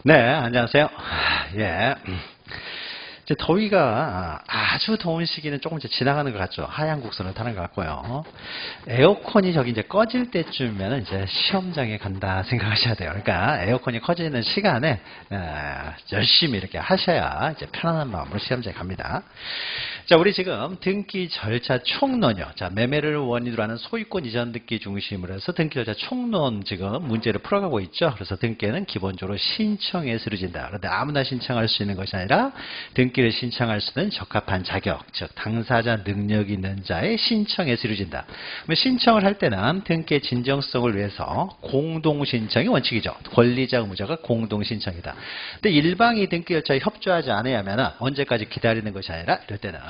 네, 안녕하세요. 예. 이제 더위가 아주 더운 시기는 조금 이제 지나가는 것 같죠. 하얀 국선을 타는 것 같고요. 에어컨이 저기 이제 꺼질 때쯤이면 이제 시험장에 간다 생각하셔야 돼요. 그러니까 에어컨이 꺼지는 시간에 열심히 이렇게 하셔야 이제 편안한 마음으로 시험장에 갑니다. 자, 우리 지금 등기 절차 총론이요. 자, 매매를 원인으로 하는 소유권 이전 등기 중심으로 해서 등기 절차 총론 지금 문제를 풀어가고 있죠. 그래서 등기는 기본적으로 신청에서 이루어진다. 그런데 아무나 신청할 수 있는 것이 아니라 등기를 신청할 수 있는 적합한 자격, 즉 당사자 능력이 있는 자의 신청에서 이루어진다. 신청을 할 때는 등기의 진정성을 위해서 공동신청이 원칙이죠. 권리자, 의무자가 공동신청이다. 근데 일방이 등기 절차에 협조하지 않아야 하면 언제까지 기다리는 것이 아니라 이럴 때는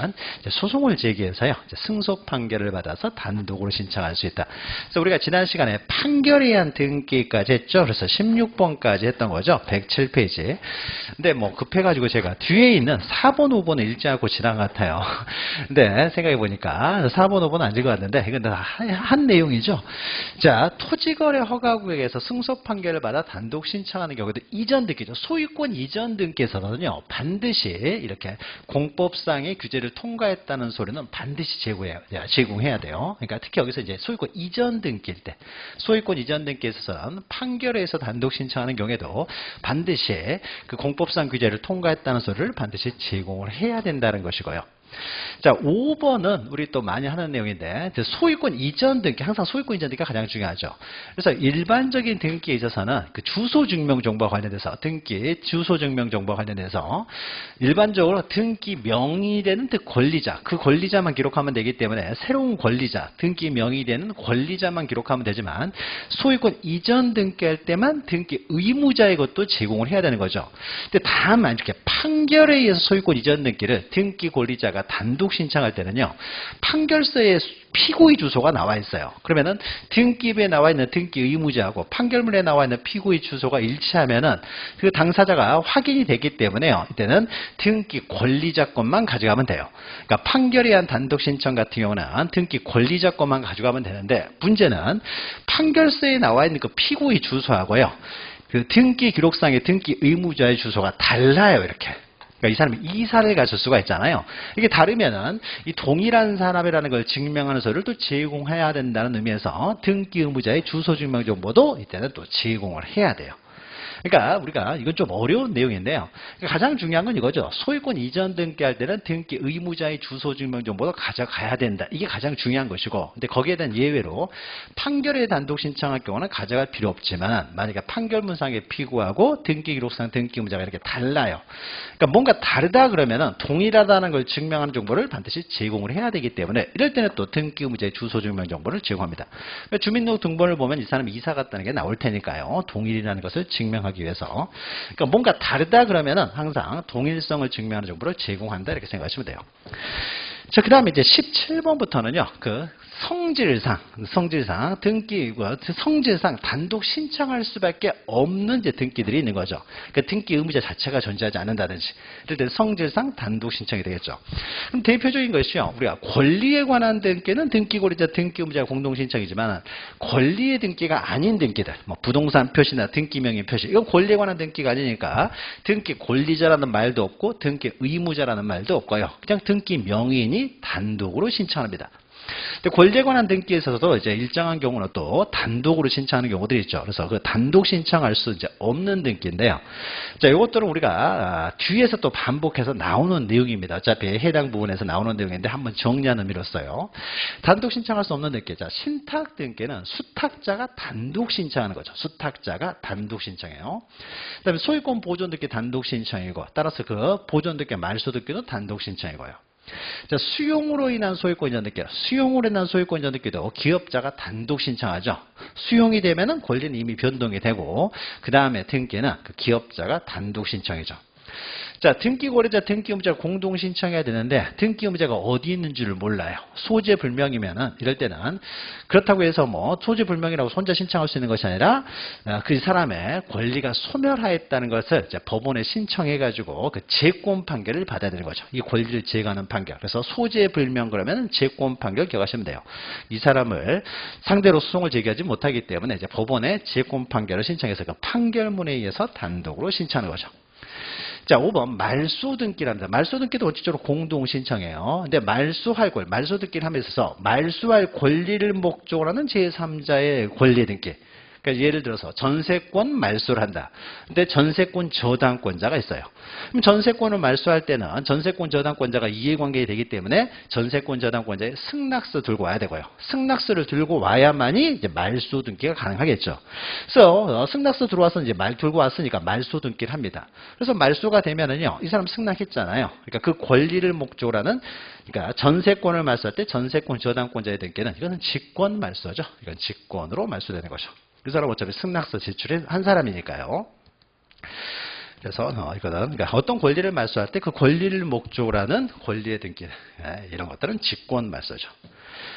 소송을 제기해서요, 승소 판결을 받아서 단독으로 신청할 수 있다. 그래서 우리가 지난 시간에 판결에 의한 등기까지 했죠. 그래서 16번까지 했던 거죠. 107페이지. 근데 뭐 급해가지고 제가 뒤에 있는 4번, 5번을 읽지 않고 지난 것 같아요. 근데 생각해 보니까 4번, 5번은 안 읽어왔는데 이건 다 한 내용이죠. 자, 토지거래 허가구역에서 승소 판결을 받아 단독 신청하는 경우도 이전 등기죠. 소유권 이전 등기에서는요, 반드시 이렇게 공법상의 규제를 통과했다는 소리는 반드시 제공해야 돼요. 그러니까 특히 여기서 이제 소유권 이전 등기일 때, 소유권 이전 등기에 있어서는 판결에 의해서 단독 신청하는 경우에도 반드시 그 공법상 규제를 통과했다는 소리를 반드시 제공을 해야 된다는 것이고요. 자, 5번은 우리 또 많이 하는 내용인데, 소유권 이전 등기, 항상 소유권 이전 등기가 가장 중요하죠. 그래서 일반적인 등기에 있어서는 그 주소 증명 정보와 관련돼서, 등기 주소 증명 정보와 관련돼서 일반적으로 등기 명의되는 권리자, 그 권리자만 기록하면 되기 때문에 새로운 권리자, 등기 명의되는 권리자만 기록하면 되지만 소유권 이전 등기할 때만 등기 의무자의 것도 제공을 해야 되는 거죠. 근데 다만 이렇게 판결에 의해서 소유권 이전 등기를 등기 권리자가 단독 신청할 때는요, 판결서에 피고의 주소가 나와 있어요. 그러면은 등기부에 나와 있는 등기 의무자하고 판결문에 나와 있는 피고의 주소가 일치하면은 그 당사자가 확인이 되기 때문에요, 이때는 등기 권리자 것만 가져가면 돼요. 그러니까 판결에 의한 단독 신청 같은 경우는 등기 권리자 것만 가져가면 되는데, 문제는 판결서에 나와 있는 그 피고의 주소하고요, 그 등기 기록상의 등기 의무자의 주소가 달라요, 이렇게. 그러니까 이 사람이 이사를 갔을 수가 있잖아요. 이게 다르면은 이 동일한 사람이라는 걸 증명하는 서류를 또 제공해야 된다는 의미에서 등기 의무자의 주소 증명 정보도 이때는 또 제공을 해야 돼요. 그러니까 우리가 이건 좀 어려운 내용인데요. 그러니까 가장 중요한 건 이거죠. 소유권 이전 등기할 때는 등기 의무자의 주소 증명 정보도 가져가야 된다. 이게 가장 중요한 것이고, 근데 거기에 대한 예외로 판결에 단독 신청할 경우는 가져갈 필요 없지만, 만약에 판결문상의 피고하고 등기 기록상 등기 의무자가 이렇게 달라요. 그러니까 뭔가 다르다 그러면은 동일하다는 걸 증명하는 정보를 반드시 제공을 해야 되기 때문에 이럴 때는 또 등기 의무자의 주소 증명 정보를 제공합니다. 그러니까 주민등록 등본을 보면 이 사람이 이사 갔다는 게 나올 테니까요, 동일이라는 것을 증명하기 위해서. 그러니까 뭔가 다르다 그러면은 항상 동일성을 증명하는 정보를 제공한다, 이렇게 생각하시면 돼요. 자, 그 다음에 이제 17번부터는요, 그 성질상 등기와 성질상 단독 신청할 수밖에 없는 이제 등기들이 있는 거죠. 그러니까 등기 의무자 자체가 존재하지 않는다든지, 이럴 때 성질상 단독 신청이 되겠죠. 그럼 대표적인 것이요, 우리가 권리에 관한 등기는 등기 권리자, 등기 의무자 공동 신청이지만, 권리의 등기가 아닌 등기들, 뭐 부동산 표시나 등기 명의 표시, 이건 권리에 관한 등기가 아니니까 등기 권리자라는 말도 없고 등기 의무자라는 말도 없고요, 그냥 등기 명의인이 단독으로 신청합니다. 근데 권리에 관한 등기에 있어서도 이제 일정한 경우는 또 단독으로 신청하는 경우들이 있죠. 그래서 그 단독 신청할 수 이제 없는 등기인데요. 자, 이것들은 우리가 뒤에서 또 반복해서 나오는 내용입니다. 어차피 해당 부분에서 나오는 내용인데 한번 정리하는 의미로써요. 단독 신청할 수 없는 등기. 자, 신탁 등기는 수탁자가 단독 신청하는 거죠. 수탁자가 단독 신청해요. 그다음에 소유권 보존 등기 단독 신청이고, 따라서 그 보존 등기 말소 등기도 단독 신청이고요. 자, 수용으로 인한 소유권 이전 등기, 수용으로 인한 소유권 이전 등기도 기업자가 단독 신청하죠. 수용이 되면은 권리는 이미 변동이 되고, 그 다음에 등기는 그 기업자가 단독 신청이죠. 자, 등기고래자, 등기의무자가 공동 신청해야 되는데 등기의무자가 어디 있는지를 몰라요. 소재불명이면은 이럴 때는 그렇다고 해서 뭐 소재불명이라고 혼자 신청할 수 있는 것이 아니라 그 사람의 권리가 소멸하였다는 것을 이제 법원에 신청해가지고 그 재권 판결을 받아야 되는 거죠. 이 권리를 제거하는 판결. 그래서 소재불명 그러면 재권 판결 기억하시면 돼요. 이 사람을 상대로 소송을 제기하지 못하기 때문에 이제 법원에 재권 판결을 신청해서 그 판결문에 의해서 단독으로 신청하는 거죠. 자, 5번 말소 등기랍니다. 말소 등기도 원칙적으로 공동 신청해요. 근데 말소할 권리, 말소 등기를 하면서 말소할 권리를 목적으로 하는 제3자의 권리 등기. 그러니까 예를 들어서 전세권 말소를 한다. 근데 전세권 저당권자가 있어요. 그럼 전세권을 말소할 때는 전세권 저당권자가 이해관계가 되기 때문에 전세권 저당권자의 승낙서 들고 와야 되고요. 승낙서를 들고 와야만이 이제 말소 등기가 가능하겠죠. 그래서 승낙서 들어와서 이제 들고 왔으니까 말소 등기를 합니다. 그래서 말소가 되면은요, 이 사람 승낙했잖아요. 그러니까 그 권리를 목적으로 하는, 그러니까 전세권을 말소할 때 전세권 저당권자의 등기는 이거는 직권 말소죠. 이건 직권으로 말소되는 거죠. 그 사람 어차피 승낙서 제출한 사람이니까요. 그래서 이거는 그러니까 어떤 권리를 말소할 때 그 권리를 목적으로 하는 권리의 등기, 이런 것들은 직권 말소죠.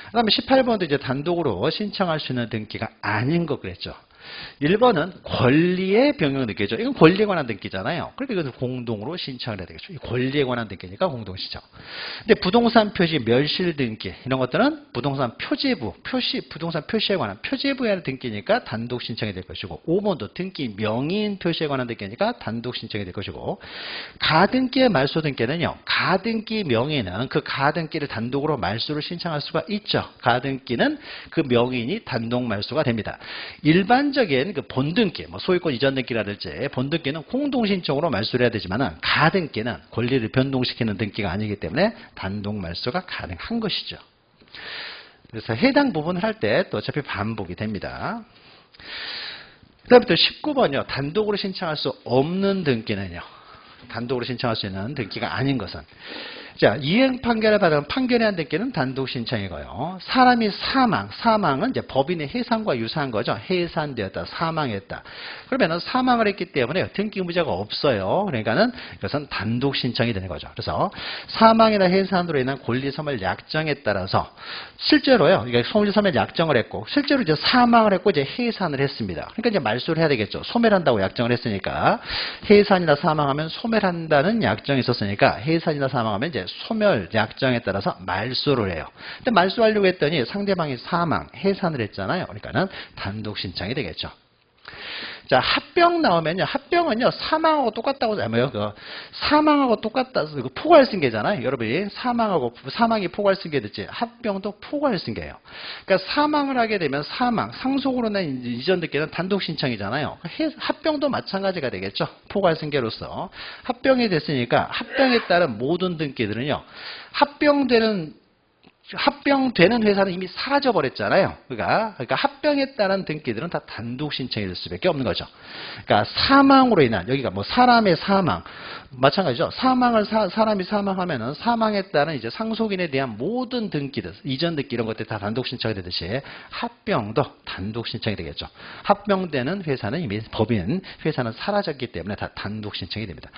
그다음에 18번도 이제 단독으로 신청할 수 있는 등기가 아닌 거 그랬죠. 1번은 권리의 변경 등기죠. 이건 권리에 관한 등기잖아요. 그러니까 이것은 공동으로 신청을 해야 되겠죠. 이 권리에 관한 등기니까 공동 신청. 근데 부동산 표시 멸실 등기 이런 것들은 부동산 표제부, 부동산 표시에 관한 표제부에 관한 등기니까 단독 신청이 될 것이고, 5번도 등기 명의인 표시에 관한 등기니까 단독 신청이 될 것이고, 가등기의 말소 등기는요, 가등기 명의는 그 가등기를 단독으로 말소를 신청할 수가 있죠. 가등기는 그 명의인이 단독 말소가 됩니다. 일반적인 그 본등기, 뭐 소유권 이전 등기라든지 본등기는 공동 신청으로 말소를 해야 되지만은 가등기는 권리를 변동시키는 등기가 아니기 때문에 단독 말소가 가능한 것이죠. 그래서 해당 부분을 할 때 또 어차피 반복이 됩니다. 그 다음에 또 19번이요. 단독으로 신청할 수 없는 등기는요. 단독으로 신청할 수 있는 등기가 아닌 것은, 자, 이행 판결을 받은 판결에 한 등기는 단독 신청이고요. 사람이 사망은 이제 법인의 해산과 유사한 거죠. 해산되었다, 사망했다. 그러면은 사망을 했기 때문에 등기 의무자가 없어요. 그러니까는 이것은 단독 신청이 되는 거죠. 그래서 사망이나 해산으로 인한 권리 소멸 약정에 따라서 실제로요, 이게 권리 소멸 약정을 했고 실제로 이제 사망을 했고 이제 해산을 했습니다. 그러니까 이제 말소를 해야 되겠죠. 소멸한다고 약정을 했으니까 해산이나 사망하면 소멸한다는 약정이 있었으니까 해산이나 사망하면 이제 소멸 약정에 따라서 말소를 해요. 근데 말소하려고 했더니 상대방이 사망, 해산을 했잖아요. 그러니까는 단독 신청이 되겠죠. 자, 합병 나오면요. 합병은요, 사망하고 똑같다고, 사망하고 똑같다, 포괄승계잖아요. 여러분이 사망이 포괄승계됐지, 합병도 포괄승계예요. 그러니까 사망을 하게 되면 상속으로 낸 이전 등기는 단독 신청이잖아요. 합병도 마찬가지가 되겠죠. 포괄승계로서. 합병이 됐으니까 합병에 따른 모든 등기들은요, 합병되는 회사는 이미 사라져버렸잖아요. 그러니까 합병에 따른 등기들은 다 단독 신청이 될 수밖에 없는 거죠. 그러니까 사망으로 인한, 여기가 뭐 사람의 사망, 마찬가지죠. 사람이 사망하면은 사망에 따른 이제 상속인에 대한 모든 등기들, 이전 등기 이런 것들이 다 단독 신청이 되듯이 합병도 단독 신청이 되겠죠. 합병되는 회사는 이미 법인 회사는 사라졌기 때문에 다 단독 신청이 됩니다.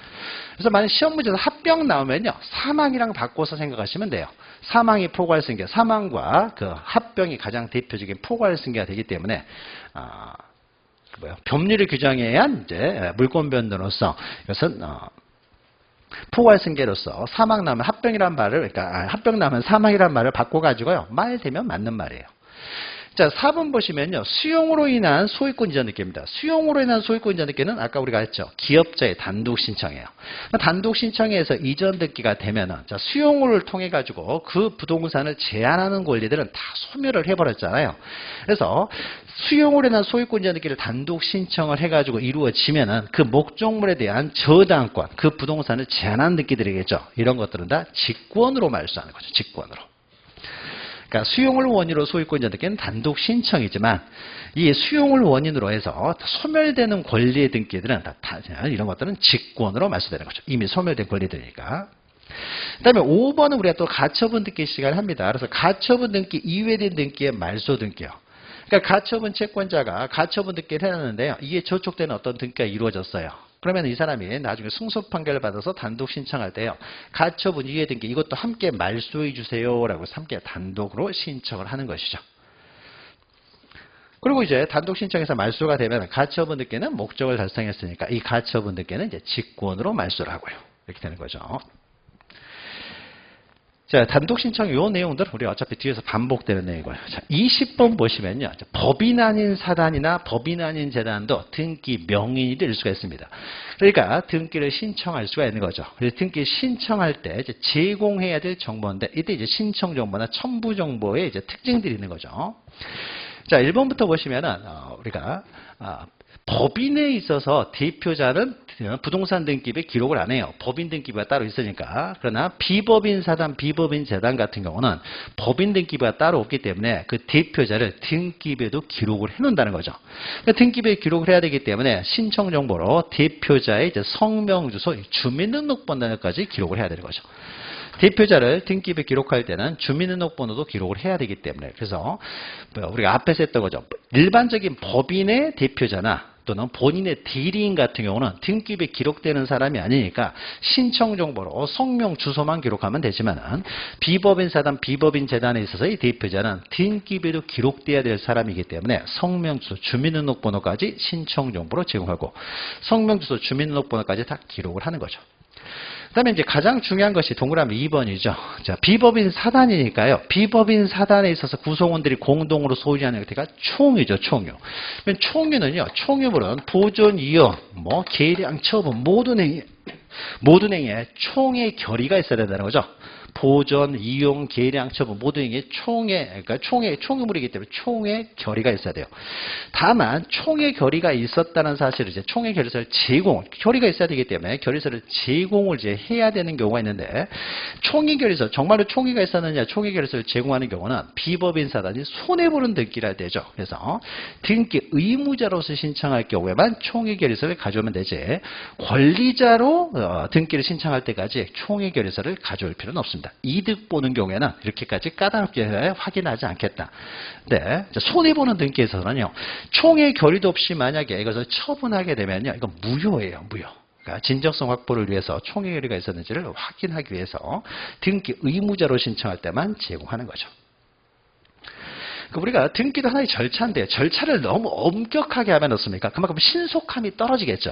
그래서 만약 시험 문제에서 합병 나오면요, 사망이랑 바꿔서 생각하시면 돼요. 사망이 포괄승계, 사망과 그 합병이 가장 대표적인 포괄승계가 되기 때문에 법률의 규정에 의한 이제 물권 변동으로서 이것은 포괄승계로서 사망 나면 합병이란 말을, 그러니까 합병 나면 사망이란 말을 바꿔가지고요, 말 되면 맞는 말이에요. 자, 4번 보시면요. 수용으로 인한 소유권 이전 등기입니다. 수용으로 인한 소유권 이전 등기는 아까 우리가 했죠. 기업자의 단독 신청이에요. 단독 신청에서 이전 등기가 되면은, 자, 수용을 통해 가지고 그 부동산을 제한하는 권리들은 다 소멸을 해버렸잖아요. 그래서 수용으로 인한 소유권 이전 등기를 단독 신청을 해가지고 이루어지면은 그 목적물에 대한 저당권, 그 부동산을 제한하는 등기들이겠죠. 이런 것들은 다 직권으로 말소하는 거죠. 직권으로. 그러니까 수용을 원인으로 소유권 이전 등기는 단독 신청이지만 이 수용을 원인으로 해서 소멸되는 권리의 등기들은 다 이런 것들은 직권으로 말소되는 거죠. 이미 소멸된 권리들이니까. 그 다음에 5번은 우리가 또 가처분 등기 시간을 합니다. 그래서 가처분 등기 이외된 등기의 말소 등기요. 그러니까 가처분 채권자가 가처분 등기를 해놨는데요. 이에 저촉되는 어떤 등기가 이루어졌어요. 그러면 이 사람이 나중에 승소 판결을 받아서 단독 신청할 때요. 가처분 이해 등기 이것도 함께 말소해 주세요라고 함께 단독으로 신청을 하는 것이죠. 그리고 이제 단독 신청에서 말소가 되면 가처분 등기는 목적을 달성했으니까 이 가처분 등기는 이제 직권으로 말소를 하고요. 이렇게 되는 거죠. 자, 단독 신청 요 내용들 우리 어차피 뒤에서 반복되는 내용이고요. 자, 20번 보시면요. 법인 아닌 사단이나 법인 아닌 재단도 등기 명인이 될 수가 있습니다. 그러니까 등기를 신청할 수가 있는 거죠. 그래서 등기 신청할 때 이제 제공해야 될 정보인데 이때 이제 신청 정보나 첨부 정보의 이제 특징들이 있는 거죠. 자, 1번부터 보시면은 우리가 법인에 있어서 대표자는 부동산 등기부에 기록을 안 해요. 법인 등기부가 따로 있으니까. 그러나 비법인 사단, 비법인 재단 같은 경우는 법인 등기부가 따로 없기 때문에 그 대표자를 등기부에도 기록을 해놓는다는 거죠. 그러니까 등기부에 기록을 해야 되기 때문에 신청 정보로 대표자의 이제 성명, 주소, 주민등록번호까지 기록을 해야 되는 거죠. 대표자를 등기부에 기록할 때는 주민등록번호도 기록을 해야 되기 때문에 그래서 우리가 앞에서 했던 거죠. 일반적인 법인의 대표자나 또는 본인의 대리인 같은 경우는 등기부에 기록되는 사람이 아니니까 신청 정보로 성명, 주소만 기록하면 되지만 비법인 사단, 비법인 재단에 있어서 이 대표자는 등기부에도 기록돼야 될 사람이기 때문에 성명, 주소, 주민등록번호까지 신청 정보로 제공하고 성명, 주소, 주민등록번호까지 다 기록을 하는 거죠. 그 다음에 이제 가장 중요한 것이 동그라미 2번이죠. 자, 비법인 사단이니까요. 비법인 사단에 있어서 구성원들이 공동으로 소유하는 형태가 총유죠, 총유. 총유는요, 총유물은 보존, 이용, 계량, 처분, 모든 행위에 총의 결의가 있어야 된다는 거죠. 보존, 이용, 계량, 처분 모든 행위에 그러니까 총유물이기 때문에 총의 결의가 있어야 돼요. 다만 총의 결의가 있었다는 사실을 이제 총의 결의서를 결의가 있어야 되기 때문에 결의서를 제공을 이제 해야 되는 경우가 있는데 총의 결의서 정말로 총의가 있었느냐 총의 결의서를 제공하는 경우는 비법인 사단이 손해보는 등기를 할 때죠. 그래서 등기 의무자로서 신청할 경우에만 총의 결의서를 가져오면 되지 권리자로 등기를 신청할 때까지 총의 결의서를 가져올 필요는 없습니다. 이득 보는 경우에는 이렇게까지 까다롭게 확인하지 않겠다. 네, 손해보는 등기에서는요. 총의 결의도 없이 만약에 이것을 처분하게 되면요. 이건 무효예요. 무효. 그러니까 진정성 확보를 위해서 총의 결의가 있었는지를 확인하기 위해서 등기 의무자로 신청할 때만 제공하는 거죠. 우리가 등기도 하나의 절차인데 절차를 너무 엄격하게 하면 어떻습니까? 그만큼 신속함이 떨어지겠죠.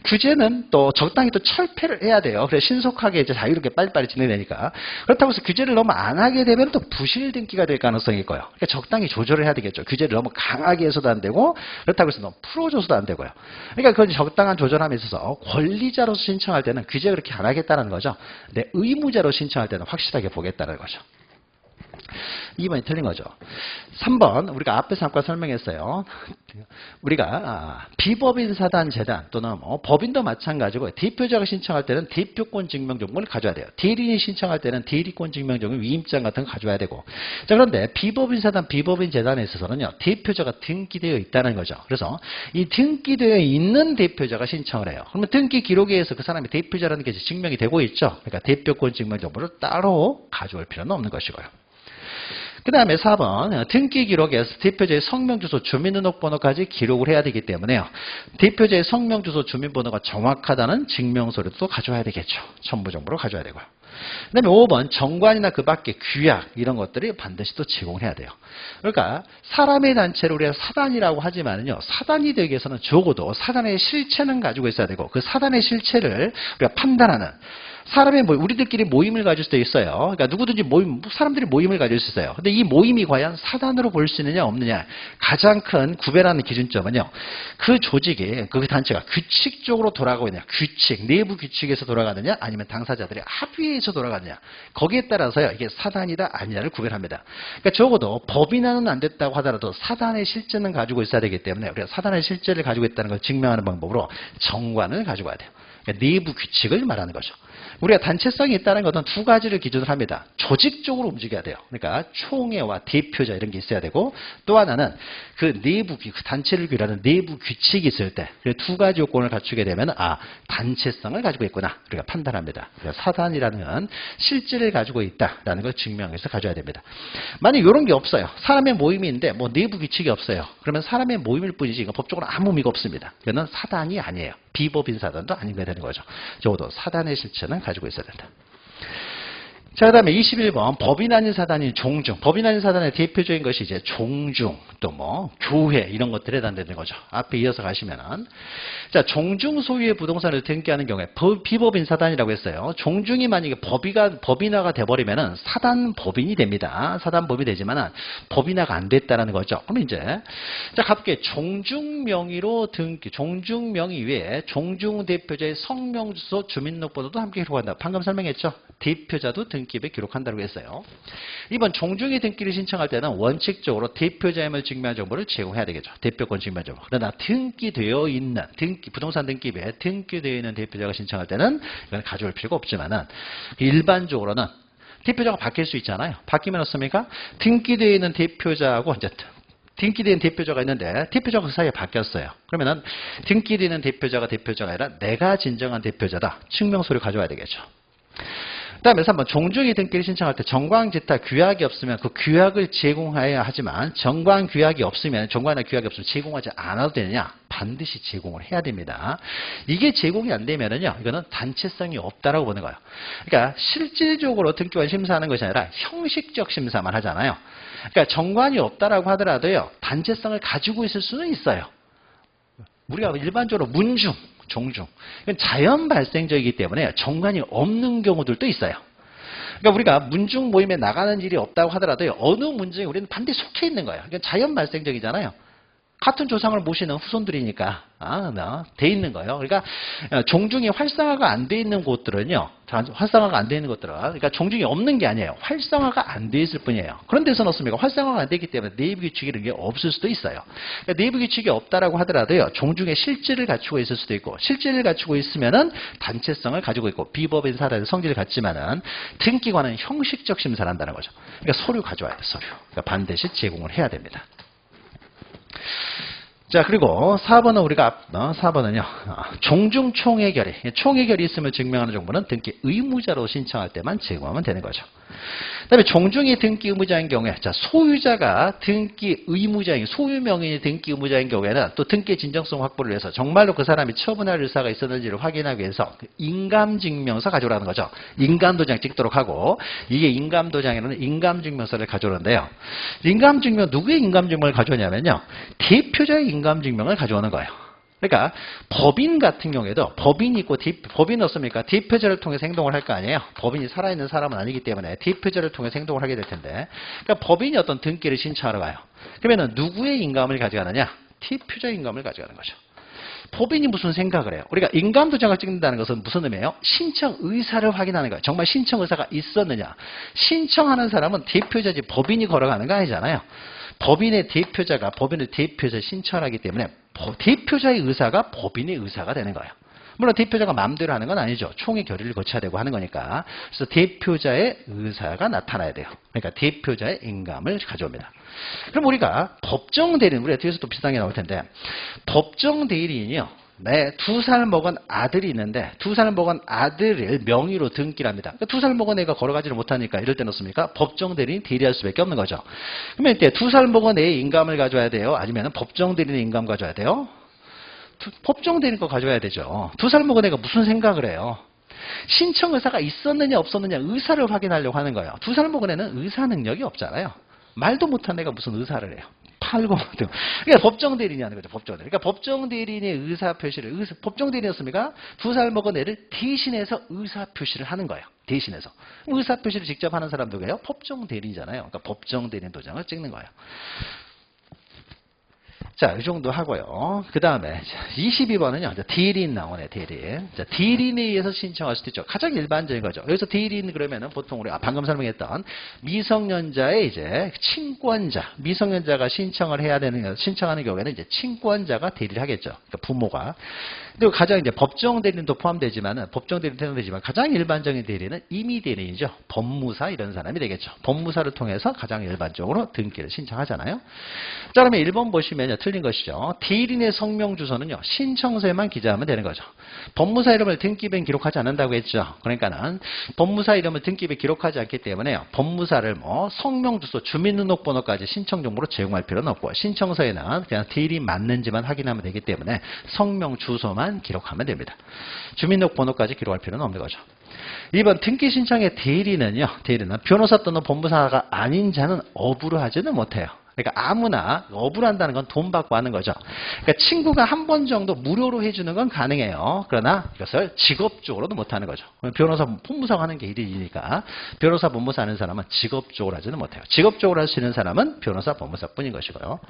규제는 또 적당히 또 철폐를 해야 돼요. 그래서 신속하게 이제 자유롭게 빨리빨리 진행되니까. 그렇다고 해서 규제를 너무 안 하게 되면 또 부실 등기가 될 가능성이 있고요. 그러니까 적당히 조절을 해야 되겠죠. 규제를 너무 강하게 해서도 안 되고 그렇다고 해서 너무 풀어줘서도 안 되고요. 그러니까 그건 적당한 조절함에 있어서 권리자로서 신청할 때는 규제 그렇게 안 하겠다는 거죠. 근데 의무자로 신청할 때는 확실하게 보겠다는 거죠. 2번이 틀린 거죠. 3번 우리가 앞에서 잠깐 설명했어요. 우리가 비법인 사단 재단 또는 법인도 마찬가지고 대표자가 신청할 때는 대표권 증명정보를 가져야 돼요. 대리인이 신청할 때는 대리권 증명정보 위임장 같은 거 가져야 되고 자 그런데 비법인 사단 비법인 재단에 있어서는요. 대표자가 등기되어 있다는 거죠. 그래서 이 등기되어 있는 대표자가 신청을 해요. 그러면 등기 기록에 의해서 그 사람이 대표자라는 게 증명이 되고 있죠. 그러니까 대표권 증명정보를 따로 가져올 필요는 없는 것이고요. 그 다음에 4번 등기 기록에서 대표자의 성명, 주소, 주민등록번호까지 기록을 해야 되기 때문에요. 대표자의 성명, 주소, 주민번호가 정확하다는 증명서류도 가져와야 되겠죠. 첨부정보로 가져와야 되고요. 그 다음에 5번 정관이나 그 밖에 규약 이런 것들이 반드시 또 제공해야 돼요. 그러니까 사람의 단체를 우리가 사단이라고 하지만요. 사단이 되기 위해서는 적어도 사단의 실체는 가지고 있어야 되고 그 사단의 실체를 우리가 판단하는 사람의 우리들끼리 모임을 가질 수도 있어요. 그러니까 누구든지 사람들이 모임을 가질 수 있어요. 근데 이 모임이 과연 사단으로 볼 수 있느냐 없느냐 가장 큰 구별하는 기준점은요. 그 조직이 그 단체가 규칙적으로 돌아가고 있느냐 규칙 내부 규칙에서 돌아가느냐 아니면 당사자들의 합의에서 돌아가느냐 거기에 따라서요. 이게 사단이다 아니냐를 구별합니다. 그러니까 적어도 법인화는 안 됐다고 하더라도 사단의 실제는 가지고 있어야 되기 때문에 우리가 사단의 실제를 가지고 있다는 걸 증명하는 방법으로 정관을 가지고 와야 돼요. 그러니까 내부 규칙을 말하는 거죠. 우리가 단체성이 있다는 것은 두 가지를 기준으로 합니다. 조직적으로 움직여야 돼요. 그러니까 총회와 대표자 이런 게 있어야 되고 또 하나는 그 내부 그 단체를 규율하는 내부 규칙이 있을 때 두 가지 요건을 갖추게 되면 단체성을 가지고 있구나 우리가 판단합니다. 그러니까 사단이라는 실질을 가지고 있다라는 걸 증명해서 가져야 됩니다. 만약 이런 게 없어요. 사람의 모임인데 내부 규칙이 없어요. 그러면 사람의 모임일 뿐이지 이거 법적으로 아무 의미가 없습니다. 이거는 사단이 아니에요. 비법인 사단도 아니게 되는 거죠. 적어도 사단의 실체는 가지고 있어야 된다. 자, 그 다음에 21번 법인 아닌 사단인 종중. 법인 아닌 사단의 대표적인 것이 이제 종중, 또 뭐 교회 이런 것들에 해당되는 거죠. 앞에 이어서 가시면은 자, 종중 소유의 부동산을 등기하는 경우에 비법인 사단이라고 했어요. 종중이 만약에 법인화가 돼버리면은 사단 법인이 됩니다. 사단 법인이 되지만은 법인화가 안 됐다라는 거죠. 그럼 이제 자, 가볍게 종중 명의로 등기, 종중 명의 외에 종중 대표자의 성명, 주소, 주민등록번호도 함께 기록한다. 방금 설명했죠. 대표자도 등기부에 기록한다고 했어요. 이번 종중의 등기를 신청할 때는 원칙적으로 대표자임을 증명한 정보를 제공해야 되겠죠. 대표권 증명 정보. 그러나 등기되어 있는 부동산 등기부에 등기되어 있는 대표자가 신청할 때는 이건 가져올 필요가 없지만은 일반적으로는 대표자가 바뀔 수 있잖아요. 바뀌면 어떻습니까? 등기되어 있는 대표자하고 이제 등기된 대표자가 있는데 대표자가 그 사이에 바뀌었어요. 그러면은 등기되는 대표자가 아니라 내가 진정한 대표자다. 증명서를 가져와야 되겠죠. 그 다음에 3번 종중의 등기를 신청할 때 정관기타 규약이 없으면 그 규약을 제공해야 하지만 정관규약이 없으면 정관이나 규약이 없으면 제공하지 않아도 되느냐? 반드시 제공을 해야 됩니다. 이게 제공이 안 되면은요, 이거는 단체성이 없다라고 보는 거예요. 그러니까 실질적으로 등기관 심사하는 것이 아니라 형식적 심사만 하잖아요. 그러니까 정관이 없다라고 하더라도요, 단체성을 가지고 있을 수는 있어요. 우리가 일반적으로 문중, 종중. 이건 자연 발생적이기 때문에 정관이 없는 경우들도 있어요. 그러니까 우리가 문중 모임에 나가는 일이 없다고 하더라도 어느 문중에 우리는 반드시 속해 있는 거예요. 이건 자연 발생적이잖아요. 같은 조상을 모시는 후손들이니까 돼 있는 거예요. 그러니까 종중이 활성화가 안 돼 있는 곳들은요. 활성화가 안 돼 있는 것들은 그러니까 종중이 없는 게 아니에요. 활성화가 안 돼 있을 뿐이에요. 그런 데서는 어떻습니까? 활성화가 안 되기 때문에 내부 규칙이 이런 게 없을 수도 있어요. 그러니까 내부 규칙이 없다라고 하더라도요. 종중의 실질을 갖추고 있을 수도 있고 실질을 갖추고 있으면은 단체성을 가지고 있고 비법인 사단의 성질을 갖지만은 등기관은 형식적 심사를 한다는 거죠. 그러니까 서류 가져와야 돼. 서류. 그러니까 반드시 제공을 해야 됩니다. 자, 그리고 4번은 우리가 4번은요. 종중 총회결의 총회결이 있음을 증명하는 정보는 등기 의무자로 신청할 때만 제공하면 되는 거죠. 그다음에 종중이 등기 의무자인 경우에 자, 소유자가 등기 의무자인 소유 명의의 등기 의무자인 경우에는 또 등기 진정성 확보를 위해서 정말로 그 사람이 처분할 의사가 있었는지를 확인하기 위해서 인감증명서 가져오라는 거죠. 인감도장 찍도록 하고 이게 인감도장에는 인감증명서를 가져오는데요. 인감증명 누구의 인감증명을 가져오냐면요. 대표자의 인감증명을 가져오는 거예요. 그러니까 법인 같은 경우에도 법인이 있고 법인은 어떻습니까? 대표자를 통해서 행동을 할 거 아니에요. 법인이 살아있는 사람은 아니기 때문에 대표자를 통해서 행동을 하게 될 텐데 그러니까 법인이 어떤 등기를 신청하러 가요. 그러면 누구의 인감을 가져가느냐? 대표자의 인감을 가져가는 거죠. 법인이 무슨 생각을 해요? 우리가 인감도장을 찍는다는 것은 무슨 의미예요? 신청 의사를 확인하는 거예요. 정말 신청 의사가 있었느냐? 신청하는 사람은 대표자지 법인이 걸어가는 거 아니잖아요. 법인의 대표자가 법인의 대표자 신청하기 때문에 대표자의 의사가 법인의 의사가 되는 거예요. 물론 대표자가 마음대로 하는 건 아니죠. 총회 결의를 거쳐야 되고 하는 거니까. 그래서 대표자의 의사가 나타나야 돼요. 그러니까 대표자의 인감을 가져옵니다. 그럼 우리가 법정 대리인, 우리가 뒤에서 또 비슷한 게 나올 텐데 법정 대리인이요. 네, 2살 먹은 아들이 있는데 2살 먹은 아들을 명의로 등기를 합니다. 그러니까 2살 먹은 애가 걸어가지를 못하니까 이럴 때는 어떻습니까? 법정 대리인이 대리할 수밖에 없는 거죠. 그러면 이때 2살 먹은 애의 인감을 가져야 돼요? 아니면 법정 대리인의 인감 가져야 돼요? 법정 대리인 거 가져야 되죠. 2살 먹은 애가 무슨 생각을 해요? 신청 의사가 있었느냐 없었느냐 의사를 확인하려고 하는 거예요. 2살 먹은 애는 의사 능력이 없잖아요. 말도 못한 애가 무슨 의사를 해요. 팔고 그러니까 법정 대리인이 하는 거죠. 법정 대리인. 그러니까 법정 대리인의 의사 표시를 법정 대리인이었습니까? 2살 먹은 애를 대신해서 의사 표시를 하는 거예요. 대신해서 의사 표시를 직접 하는 사람 누구예요? 법정 대리인이잖아요. 그러니까 법정 대리인 도장을 찍는 거예요. 자, 이 정도 하고요. 그 다음에 22번은요. 대리인 나오네, 대리인. 자, 대리인에 의해서 신청할 수도 있죠. 가장 일반적인 거죠. 여기서 대리인 그러면은 보통 우리 방금 설명했던 미성년자의 이제 친권자, 미성년자가 신청하는 경우에는 이제 친권자가 대리를 하겠죠. 그러니까 부모가. 그리고 가장 이제 법정 대리인도 포함되지만은 법정 대리인 포함되지만 가장 일반적인 대리인은 임의 대리인이죠. 법무사 이런 사람이 되겠죠. 법무사를 통해서 가장 일반적으로 등기를 신청하잖아요. 자, 그러면 1번 보시면요. 틀린 것이죠. 대리인의 성명 주소는요, 신청서에만 기재하면 되는 거죠. 법무사 이름을 등기부에 기록하지 않는다고 했죠. 그러니까는 법무사 이름을 등기부에 기록하지 않기 때문에 법무사를 뭐 성명 주소, 주민등록번호까지 신청 정보로 제공할 필요는 없고, 신청서에는 그냥 대리인 맞는지만 확인하면 되기 때문에 성명 주소만 기록하면 됩니다. 주민등록번호까지 기록할 필요는 없는 거죠. 2번 등기 신청의 대리인은 변호사 또는 법무사가 아닌 자는 업으로 하지는 못해요. 그러니까 아무나 업으로 한다는 건 돈 받고 하는 거죠. 그러니까 친구가 한 번 정도 무료로 해주는 건 가능해요. 그러나 이것을 직업적으로도 못하는 거죠. 변호사, 법무사가 하는 게 일이니까 변호사, 법무사 하는 사람은 직업적으로 하지는 못해요. 직업적으로 할 수 있는 사람은 변호사, 법무사뿐인 것이고요.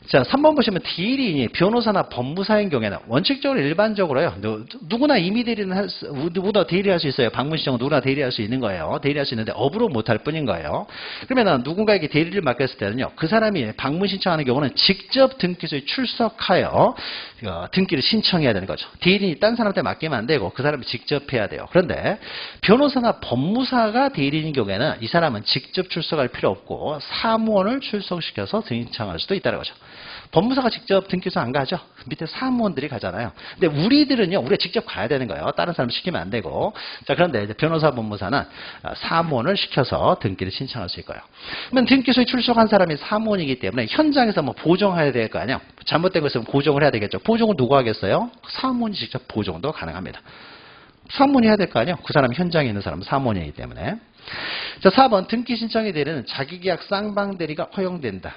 자, 3번 보시면 대리인이 변호사나 법무사인 경우에는 원칙적으로 일반적으로요. 누구나 임의 대리는 누구나 대리할 수 있어요. 방문 신청은 누구나 대리할 수 있는 거예요. 대리할 수 있는데 업으로 못할 뿐인 거예요. 그러면 누군가에게 대리를 맡겼을 때는요. 그 사람이 방문 신청하는 경우는 직접 등기소에 출석하여 등기를 신청해야 되는 거죠. 대리인이 딴 사람한테 맡기면 안 되고 그 사람이 직접 해야 돼요. 그런데 변호사나 법무사가 대리인인 경우에는 이 사람은 직접 출석할 필요 없고 사무원을 출석시켜서 신청할 수도 있다는 거죠. 법무사가 직접 등기소 안 가죠. 밑에 사무원들이 가잖아요. 근데 우리들은요, 우리가 직접 가야 되는 거예요. 다른 사람 시키면 안 되고. 자, 그런데 이제 변호사, 법무사는 사무원을 시켜서 등기를 신청할 수 있고요. 그러면 등기소에 출석한 사람이 사무원이기 때문에 현장에서 뭐 보정해야 될 거 아니에요. 잘못된 거 있으면 보정을 해야 되겠죠. 보정을 누가 하겠어요? 사무원이 직접 보정도 가능합니다. 사무원이 해야 될 거 아니에요. 그 사람 현장에 있는 사람은 사무원이기 때문에. 자, 4번 등기 신청에 대리는 자기계약 쌍방대리가 허용된다.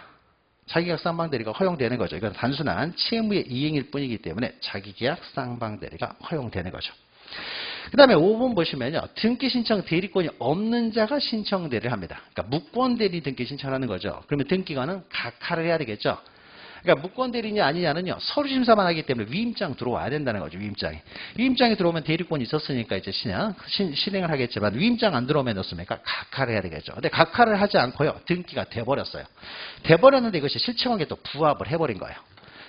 자기계약 쌍방대리가 허용되는 거죠. 이건 단순한 채무의 이행일 뿐이기 때문에 자기계약 쌍방대리가 허용되는 거죠. 그 다음에 5번 보시면요. 등기 신청 대리권이 없는 자가 신청 대리를 합니다. 그러니까 무권 대리 등기 신청하는 거죠. 그러면 등기관은 각하를 해야 되겠죠. 그러니까 무권 대리냐 아니냐는요. 서류 심사만 하기 때문에 위임장 들어와야 된다는 거죠. 위임장이. 위임장이 들어오면 대리권이 있었으니까 이제 실행을 하겠지만 위임장 안 들어오면 어떻습니까? 각하를 해야 되겠죠. 근데 각하를 하지 않고요. 등기가 돼버렸어요. 돼버렸는데 이것이 실체관계에 또 부합을 해버린 거예요.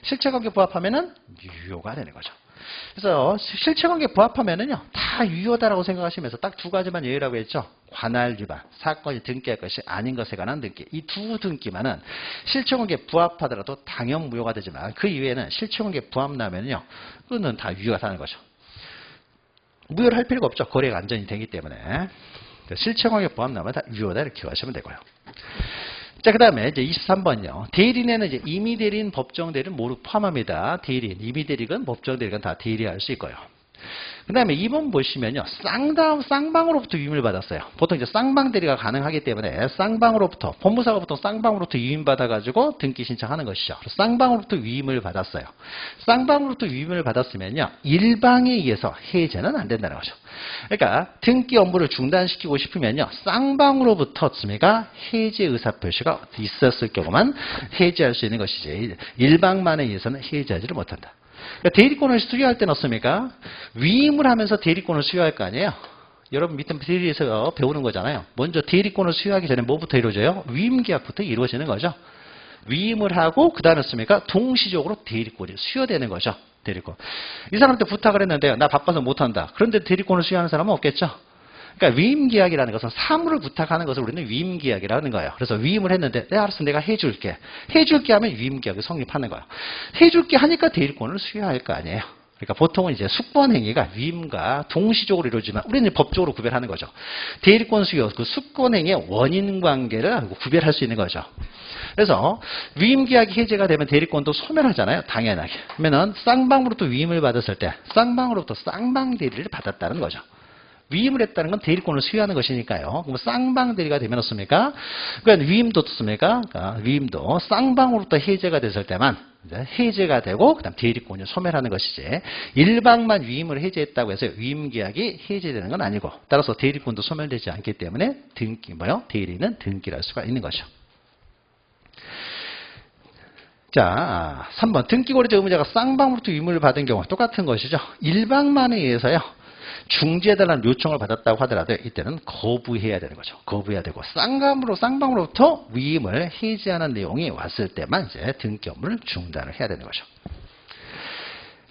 실체관계 부합하면은 유효가 되는 거죠. 그래서 실체관계 부합하면은요. 다 유효다라고 생각하시면서 딱 두 가지만 예외라고 했죠. 관할 위반, 사건이 등기할 것이 아닌 것에 관한 등기. 이 두 등기만은 실체관계 부합하더라도 당연 무효가 되지만 그 이외에는 실체관계 부합 나면요. 그거는 다 유효가 되는 거죠. 무효를 할 필요가 없죠. 거래가 안전이 되기 때문에. 실체관계 부합 나면 다 유효다 이렇게 기억하시면 되고요. 자, 그 다음에 이제 23번요. 대리인에는 이제 임의대리인, 법정대리인 모두 포함합니다. 대리인, 임의대리건, 법정대리건 다 대리할 수 있고요. 그 다음에 2번 보시면요. 쌍방으로부터 위임을 받았어요. 보통 이제 쌍방대리가 가능하기 때문에 쌍방으로부터, 법무사가 보통 쌍방으로부터 위임받아가지고 등기 신청하는 것이죠. 쌍방으로부터 위임을 받았어요. 쌍방으로부터 위임을 받았으면요. 일방에 의해서 해제는 안 된다는 거죠. 그러니까 등기 업무를 중단시키고 싶으면요. 쌍방으로부터 해제 의사표시가 있었을 경우만 해제할 수 있는 것이지 일방만에 의해서는 해제하지를 못한다. 그러니까 대리권을 수여할 때는 어떻습니까? 위임을 하면서 대리권을 수여할 거 아니에요? 여러분 밑에 대리에서 배우는 거잖아요. 먼저 대리권을 수여하기 전에 뭐부터 이루어져요? 위임계약부터 이루어지는 거죠. 위임을 하고 그 다음에 어떻습니까? 동시적으로 대리권이 수여되는 거죠. 대리권. 이 사람한테 부탁을 했는데 나 바빠서 못한다. 그런데 대리권을 수여하는 사람은 없겠죠. 그러니까 위임계약이라는 것은 사무를 부탁하는 것을 우리는 위임계약이라는 거예요. 그래서 위임을 했는데 네, 알았어 내가 해줄게. 해줄게 하면 위임계약이 성립하는 거예요. 해줄게 하니까 대리권을 수여할 거 아니에요. 그러니까 보통은 이제 수권행위가 위임과 동시적으로 이루어지면 우리는 법적으로 구별하는 거죠. 대리권 수여, 그 수권행위의 원인 관계를 구별할 수 있는 거죠. 그래서 위임계약이 해제가 되면 대리권도 소멸하잖아요. 당연하게. 그러면은 쌍방으로부터 위임을 받았을 때 쌍방으로부터 쌍방대리를 받았다는 거죠. 위임을 했다는 건 대리권을 수여하는 것이니까요. 그럼 쌍방대리가 되면 어떻습니까? 그러니까 위임도 어떻습니까? 그러니까 위임도 쌍방으로부터 해제가 됐을 때만 해제가 되고 그다음 대리권이 소멸하는 것이지 일방만 위임을 해제했다고 해서 위임계약이 해제되는 건 아니고 따라서 대리권도 소멸되지 않기 때문에 대리는 등기를 할 수가 있는 것이죠. 자, 3번 등기거래자 의무자가 쌍방으로부터 위임을 받은 경우 똑같은 것이죠. 일방만에 의해서요. 중지해달라는 요청을 받았다고 하더라도 이때는 거부해야 되는 거죠. 거부해야 되고 쌍방으로부터 위임을 해지하는 내용이 왔을 때만 이제 등기 업무를 중단을 해야 되는 거죠.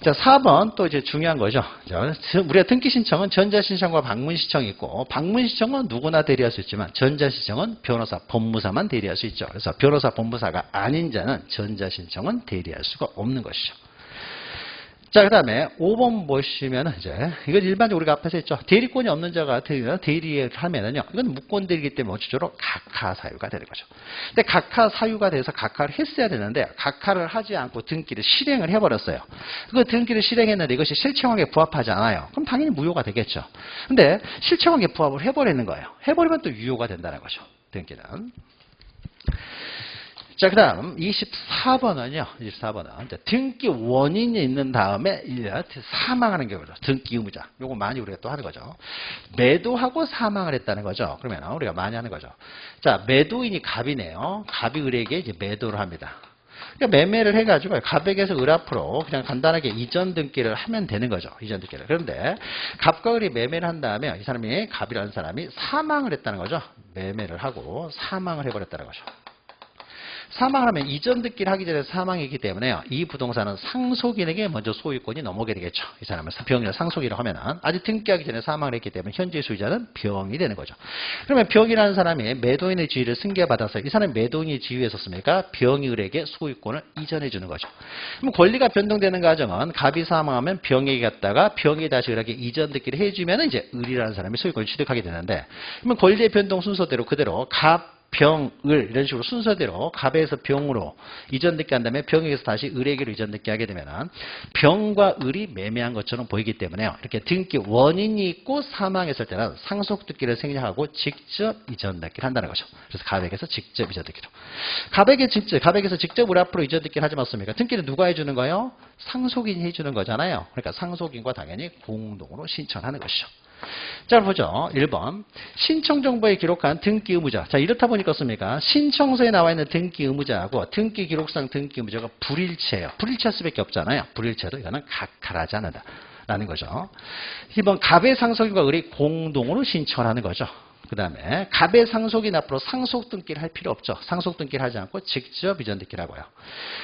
자, 4번 또 이제 중요한 거죠. 자, 우리가 등기 신청은 전자 신청과 방문 신청이 있고, 방문 신청은 누구나 대리할 수 있지만 전자 신청은 변호사, 법무사만 대리할 수 있죠. 그래서 변호사, 법무사가 아닌 자는 전자 신청은 대리할 수가 없는 것이죠. 자, 그 다음에 5번 보시면은 이제, 이건 일반적으로 우리가 앞에서 했죠. 대리권이 없는 자가 대리를 하면은요, 이건 무권대리이기 때문에 원칙적으로 각하사유가 되는 거죠. 근데 각하사유가 돼서 각하를 했어야 되는데, 각하를 하지 않고 등기를 실행을 해버렸어요. 그 등기를 실행했는데 이것이 실체관계에 부합하지 않아요. 그럼 당연히 무효가 되겠죠. 근데 실체관계에 부합을 해버리는 거예요. 해버리면 또 유효가 된다는 거죠. 등기는. 자, 그 다음 24번은요. 24번은 등기 원인이 있는 다음에 사망하는 경우죠. 등기 의무자. 요거 많이 우리가 또 하는 거죠. 매도하고 사망을 했다는 거죠. 그러면 우리가 많이 하는 거죠. 자, 매도인이 갑이네요. 갑이 을에게 이제 매도를 합니다. 그러니까 매매를 해가지고 갑에게서 을 앞으로 그냥 간단하게 이전 등기를 하면 되는 거죠. 이전 등기를. 그런데 갑과 을이 매매를 한 다음에 이 사람이, 갑이라는 사람이 사망을 했다는 거죠. 매매를 하고 사망을 해버렸다는 거죠. 사망을 하면 이전 등기를 하기 전에 사망이기 때문에요. 이 부동산은 상속인에게 먼저 소유권이 넘어오게 되겠죠. 이 사람은 병이나 상속이라고 하면은 아직 등기하기 전에 사망을 했기 때문에 현재 소유자는 병이 되는 거죠. 그러면 병이라는 사람이 매도인의 지위를 승계받아서 이 사람이 매도인의 지위에 섰으니까 병이 을에게 소유권을 이전해 주는 거죠. 그럼 권리가 변동되는 과정은 갑이 사망하면 병에게 갔다가 병이 다시 을에게 이전 등기를 해주면 이제 을이라는 사람이 소유권을 취득하게 되는데, 그러면 권리의 변동 순서대로 그대로 병, 을 이런 식으로 순서대로 갑에서 병으로 이전 등기한 다음에 병에게서 다시 을에게로 이전 등기하게 되면은 병과 을이 매매한 것처럼 보이기 때문에요. 이렇게 등기 원인이 있고 사망했을 때는 상속 등기를 생략하고 직접 이전 등기를 한다는 거죠. 그래서 갑에게서 직접 이전 등기로. 갑에게서 직접 을 앞으로 이전 등기를 하지 않습니까? 등기는 누가 해주는 거예요? 상속인이 해주는 거잖아요. 그러니까 상속인과 당연히 공동으로 신청하는 것이죠. 자, 보죠. 1번. 신청 정보에 기록한 등기 의무자. 자, 이렇다 보니까 어떻습니까? 신청서에 나와 있는 등기 의무자하고 등기 기록상 등기 의무자가 불일치해요. 불일치할 수밖에 없잖아요. 불일치해도 이거는 각하하지 않는다. 라는 거죠. 2번. 갑의 상속인과 을이 공동으로 신청을 하는 거죠. 그 다음에 갑의 상속인 앞으로 상속 등기를 할 필요 없죠. 상속 등기를 하지 않고 직접 이전 등기를 하고요.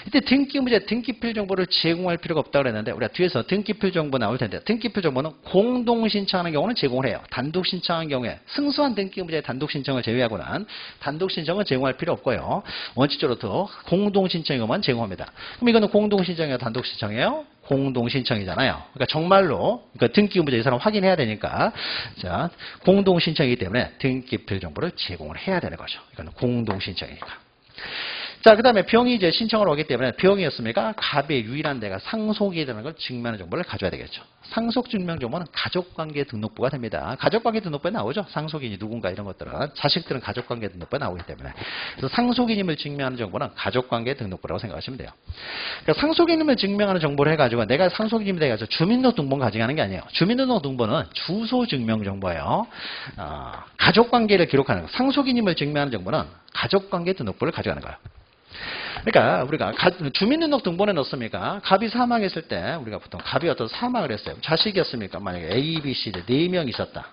이때 등기 의무자 등기필 정보를 제공할 필요가 없다고 그랬는데 우리가 뒤에서 등기필 정보 나올 텐데 등기필 정보는 공동 신청하는 경우는 제공을 해요. 단독 신청하는 경우에 승소한 등기 의무자의 단독 신청을 제외하고는 단독 신청은 제공할 필요 없고요. 원칙적으로 공동 신청에만 제공합니다. 그럼 이거는 공동 신청이에요, 단독 신청이에요? 공동 신청이잖아요. 그러니까 정말로 등기 의무자 이 사람 확인해야 되니까 자, 공동 신청이기 때문에 등기필 정보를 제공을 해야 되는 거죠. 이거는 공동 신청이니까. 자, 그 다음에 병이 이제 신청을 오기 때문에 병이었습니까? 갑의 유일한 데가 상속이 되는 걸 증명하는 정보를 가져야 되겠죠. 상속 증명 정보는 가족관계 등록부가 됩니다. 가족관계 등록부에 나오죠. 상속인이 누군가 이런 것들은 자식들은 가족관계 등록부에 나오기 때문에. 그래서 상속인임을 증명하는 정보는 가족관계 등록부라고 생각하시면 돼요. 그러니까 상속인임을 증명하는 정보를 해가지고 내가 상속인임이 돼가지고 주민등록등본 가져가는 게 아니에요. 주민등록등본은 주소 증명 정보예요. 가족관계를 기록하는 거. 상속인임을 증명하는 정보는 가족관계 등록부를 가져가는 거예요. 그러니까 우리가 주민등록등본에 넣습니까? 갑이 사망했을 때 우리가 보통 갑이 어떤 사망을 했어요. 자식이었습니까? 만약에 A, B, C, D 4명 있었다.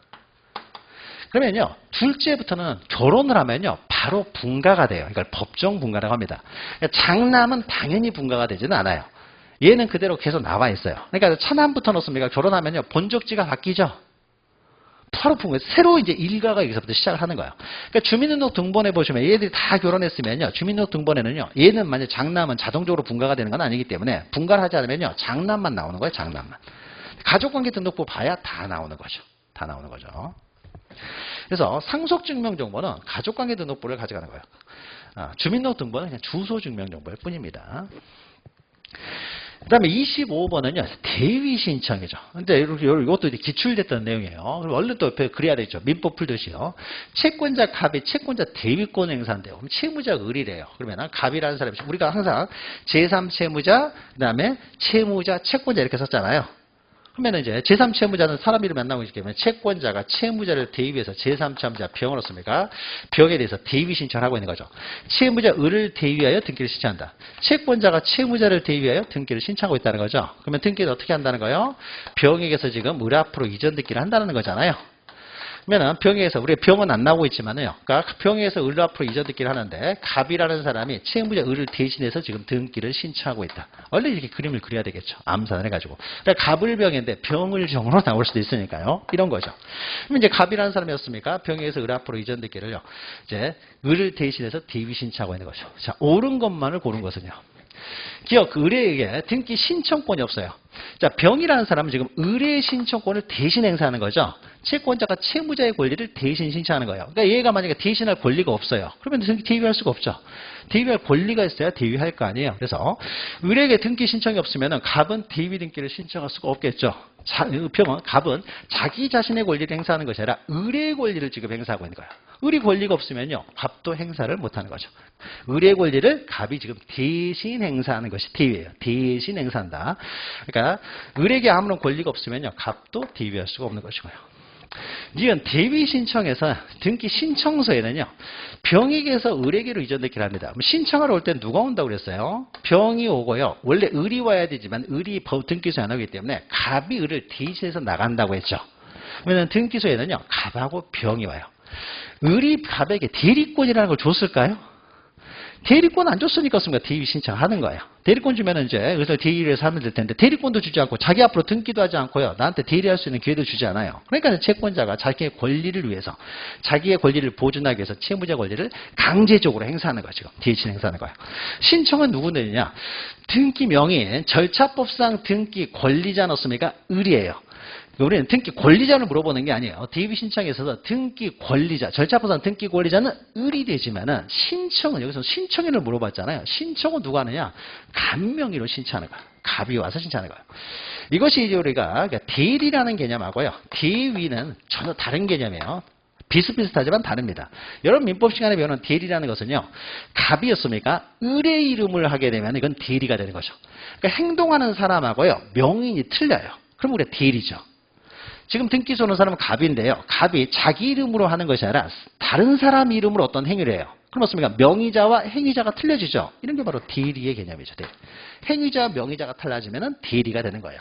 그러면요, 둘째부터는 결혼을 하면요, 바로 분가가 돼요. 이걸 법정 분가라고 합니다. 그러니까 장남은 당연히 분가가 되지는 않아요. 얘는 그대로 계속 나와 있어요. 그러니까 차남부터 넣습니까? 결혼하면요, 본적지가 바뀌죠. 바로 분가, 새로 이제 일가가 여기서부터 시작을 하는 거예요. 그러니까 주민등록등본에 보시면 얘들이 다 결혼했으면요, 주민등록등본에는요, 얘는 만약 장남은 자동적으로 분가가 되는 건 아니기 때문에 분가를 하지 않으면요, 장남만 나오는 거예요, 장남만. 가족관계 등록부 봐야 다 나오는 거죠. 다 나오는 거죠. 그래서 상속증명정보는 가족관계 등록부를 가져가는 거예요. 주민등록등본은 그냥 주소증명정보일 뿐입니다. 그 다음에 25번은요, 대위 신청이죠. 근데 이것도 이제 기출됐던 내용이에요. 그럼 얼른 또 옆에 그래야 되죠. 민법 풀듯이요. 채권자 갑이 채권자 대위권 행사인데요. 그럼 채무자가 을이래요. 그러면 갑이라는 사람이, 우리가 항상 제3채무자, 그 다음에 채무자, 채권자 이렇게 썼잖아요. 그러면 이제 제3채무자는 사람 이름이 안 나오기 때문에 채권자가 채무자를 대위해서 제3채무자 병을 얻습니까? 병에 대해서 대위 신청을 하고 있는 거죠. 채무자 을을 대위하여 등기를 신청한다. 채권자가 채무자를 대위하여 등기를 신청하고 있다는 거죠. 그러면 등기를 어떻게 한다는 거예요? 병에게서 지금 을 앞으로 이전 등기를 한다는 거잖아요. 그러면 병에서 우리가 병은 안 나오고 있지만요. 그러니까 병에서 을 앞으로 이전듣기를 하는데 갑이라는 사람이 채무자 을을 대신해서 지금 등기를 신청하고 있다. 원래 이렇게 그림을 그려야 되겠죠. 암산을 해가지고. 그러니까 갑을병인데 병을 정으로 나올 수도 있으니까요. 이런 거죠. 그럼 이제 갑이라는 사람이었습니까? 병에서 을 앞으로 이전듣기를요. 이제 을을 대신해서 대위 신청하고 있는 거죠. 자, 옳은 것만을 고른 것은요. 기억, 을에게 등기 신청권이 없어요. 자, 병이라는 사람은 지금 을의 신청권을 대신 행사하는 거죠. 채권자가 채무자의 권리를 대신 신청하는 거예요. 그러니까 얘가 만약에 대신할 권리가 없어요. 그러면 등기 대위할 수가 없죠. 대위할 권리가 있어야 대위할 거 아니에요. 그래서 을에게 등기 신청이 없으면 갑은 대위 등기를 신청할 수가 없겠죠. 병은, 갑은 자기 자신의 권리를 행사하는 것이 아니라 을의 권리를 지금 행사하고 있는 거예요. 을이 권리가 없으면요, 갑도 행사를 못하는 거죠. 을의 권리를 갑이 지금 대신 행사하는 것이 대위예요. 대신 행사한다. 그러니까 을에게 아무런 권리가 없으면요, 갑도 대위할 수가 없는 것이고요. 니은 대위 신청에서 등기 신청서에는요, 병에게서 을에게로 이전되기를 합니다. 신청하러 올 땐 누가 온다고 그랬어요? 병이 오고요. 원래 을이 와야 되지만 을이 등기소에 안 오기 때문에 갑이 을을 대신해서 나간다고 했죠. 왜냐하면 등기소에는요, 갑하고 병이 와요. 을이 갑에게 대리권이라는 걸 줬을까요? 대리권 안 줬으니까 대위 신청하는 거예요. 대리권 주면은 이제 여기서 대리를 하면 될 텐데 대리권도 주지 않고 자기 앞으로 등기도 하지 않고요. 나한테 대리할 수 있는 기회도 주지 않아요. 그러니까 채권자가 자기의 권리를 위해서 자기의 권리를 보존하기 위해서 채무자 권리를 강제적으로 행사하는 거죠. 대신 행사하는 거예요. 신청은 누구 내느냐? 등기 명의인 절차법상 등기 권리자였습니까? 을이에요. 우리는 등기 권리자를 물어보는 게 아니에요. 대위 신청에 있어서 등기 권리자, 절차법상 등기 권리자는 을이 되지만은 신청은 여기서 신청인을 물어봤잖아요. 신청은 누가 하느냐? 갑 명의로 신청하는 거예요. 갑이 와서 신청하는 거예요. 이것이 이제 우리가 대리라는 개념하고요. 대위는 전혀 다른 개념이에요. 비슷비슷하지만 다릅니다. 여러분 민법 시간에 배우는 대리라는 것은요. 갑이었습니까? 을의 이름을 하게 되면 이건 대리가 되는 거죠. 그러니까 행동하는 사람하고요. 명인이 틀려요. 그럼 우리가 대리죠. 지금 등기소 오는 사람은 갑인데요. 갑이 자기 이름으로 하는 것이 아니라 다른 사람 이름으로 어떤 행위를 해요. 그럼 어떻습니까? 명의자와 행위자가 틀려지죠. 이런 게 바로 대리의 개념이죠. 대리. 행위자와 명의자가 달라지면 대리가 되는 거예요.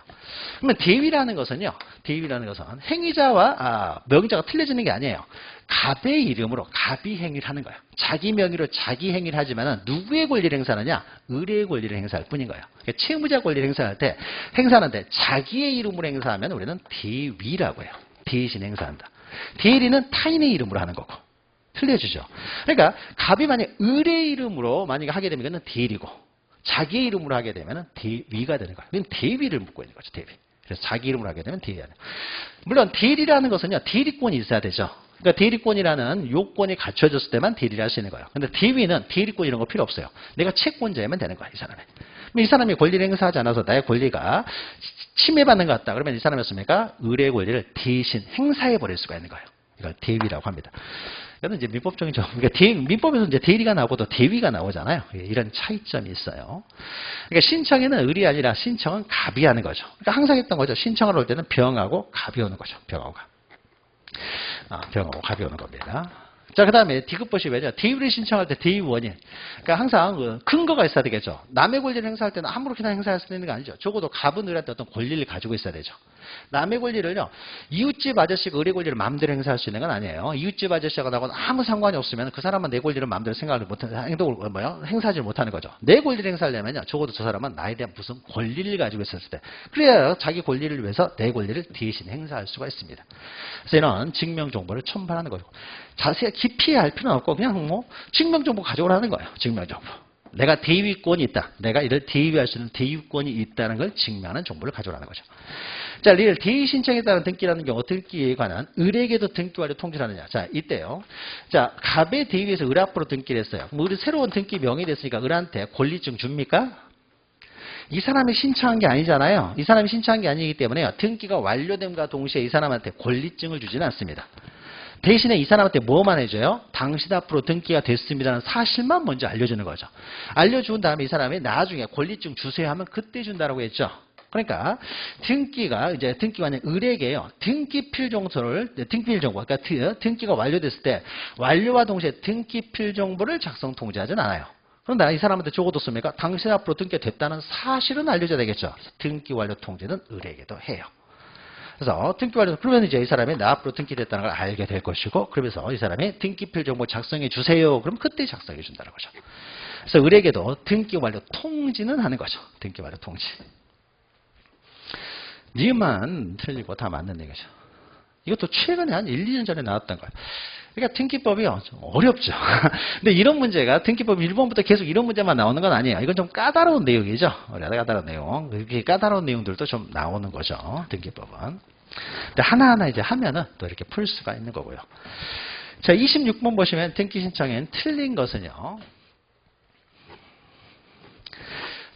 그러면 대위라는 것은요. 대위라는 것은 행위자와 명의자가 틀려지는 게 아니에요. 갑의 이름으로 갑이 행위를 하는 거예요. 자기 명의로 자기 행위를 하지만 누구의 권리를 행사하느냐? 을의 권리를 행사할 뿐인 거예요. 그러니까 채무자 권리를 행사하는데 자기의 이름으로 행사하면 우리는 대위라고 해요. 대신 행사한다. 대리는 타인의 이름으로 하는 거고. 틀려지죠. 그러니까 갑이 만약 을의 이름으로 만약에 하게 되면 이거는 대리고 자기의 이름으로 하게 되면 대위가 되는 거예요. 그럼 대위를 묻고 있는 거죠. 대위. 그래서 자기 이름으로 하게 되면 대위하는 거예요. 물론 대리라는 것은요. 대리권이 있어야 되죠. 그러니까 대리권이라는 요건이 갖춰졌을 때만 대리를 할 수 있는 거예요. 근데 대위는 대리권 이런 거 필요 없어요. 내가 채권자이면 되는 거야. 이 사람이. 이 사람이 권리를 행사하지 않아서 나의 권리가 침해받는 것 같다. 그러면 이 사람이었습니까? 을의 권리를 대신 행사해 버릴 수가 있는 거예요. 이걸 대위라고 합니다. 이거는 이제 민법적인 점. 그러니까 민법에서 이제 대리가 나오고 또 대위가 나오잖아요. 이런 차이점이 있어요. 그러니까 신청에는 을이 아니라 신청은 갑이 하는 거죠. 그러니까 항상 했던 거죠. 신청하러 올 때는 병하고 갑이 오는 거죠. 병하고 갑. 병하고 갑이 오는 겁니다. 자, 그 다음에 디귿 보시면요. 대위를 신청할 때 대위 원인. 그러니까 항상 근거가 있어야 되겠죠. 남의 권리를 행사할 때는 아무렇게나 행사할 수 있는 게 아니죠. 적어도 갑은 을한테 어떤 권리를 가지고 있어야 되죠. 남의 권리를요. 이웃집 아저씨가 을의 권리를 마음대로 행사할 수 있는 건 아니에요. 이웃집 아저씨가 나하고는 아무 상관이 없으면 그 사람은 내 권리를 마음대로 생각을 못하는 행동을 행사하지 못하는 거죠. 내 권리를 행사하려면요. 적어도 저 사람은 나에 대한 무슨 권리를 가지고 있었을 때 그래야 자기 권리를 위해서 내 권리를 대신 행사할 수가 있습니다. 그래서 이런 증명 정보를 첨부하는 거죠. 자세히 깊이 알 필요는 없고 그냥 증명 정보 가져오라는 거예요. 증명 정보. 내가 대위권이 있다. 내가 이를 대위할 수 있는 대위권이 있다는 걸 증명하는 정보를 가져오라는 거죠. 자, 리을 대위 신청에 따른 등기라는 경우 등기에 관한 을에게도 등기 완료 통지를 하느냐. 자, 이때요. 자, 갑의 대위에서 을 앞으로 등기를 했어요. 우리 새로운 등기 명이 됐으니까 을한테 권리증 줍니까? 이 사람이 신청한 게 아니잖아요. 이 사람이 신청한 게 아니기 때문에 등기가 완료됨과 동시에 이 사람한테 권리증을 주지는 않습니다. 대신에 이 사람한테 뭐만 해줘요? 당신 앞으로 등기가 됐습니다는 사실만 먼저 알려주는 거죠. 알려준 다음에 이 사람이 나중에 권리증 주세요 하면 그때 준다라고 했죠. 그러니까 등기가 만약 을에게요. 등기필 정보를 그러니까 등기가 완료됐을 때 완료와 동시에 등기필 정보를 작성 통지하진 않아요. 그런데 이 사람한테 적어뒀습니까? 당신 앞으로 등기가 됐다는 사실은 알려줘야 되겠죠. 등기 완료 통지는 을에게도 해요. 그래서 등기 완료, 그러면 이제 이 사람이 나 앞으로 등기됐다는 걸 알게 될 것이고, 그러면서 이 사람이 등기필 정보 작성해 주세요. 그럼 그때 작성해 준다는 거죠. 그래서 을에게도 등기 완료 통지는 하는 거죠. 등기 완료 통지. 니만 틀리고 다 맞는 얘기죠. 이것도 최근에 한 1, 2년 전에 나왔던 거예요. 그러니까 등기법이 좀 어렵죠. 근데 이런 문제가 등기법 1번부터 계속 이런 문제만 나오는 건 아니에요. 이건 좀 까다로운 내용이죠. 까다로운 내용. 이렇게 까다로운 내용들도 좀 나오는 거죠. 등기법은. 근데 하나하나 이제 하면은 또 이렇게 풀 수가 있는 거고요. 자, 26번 보시면 등기 신청엔 틀린 것은요.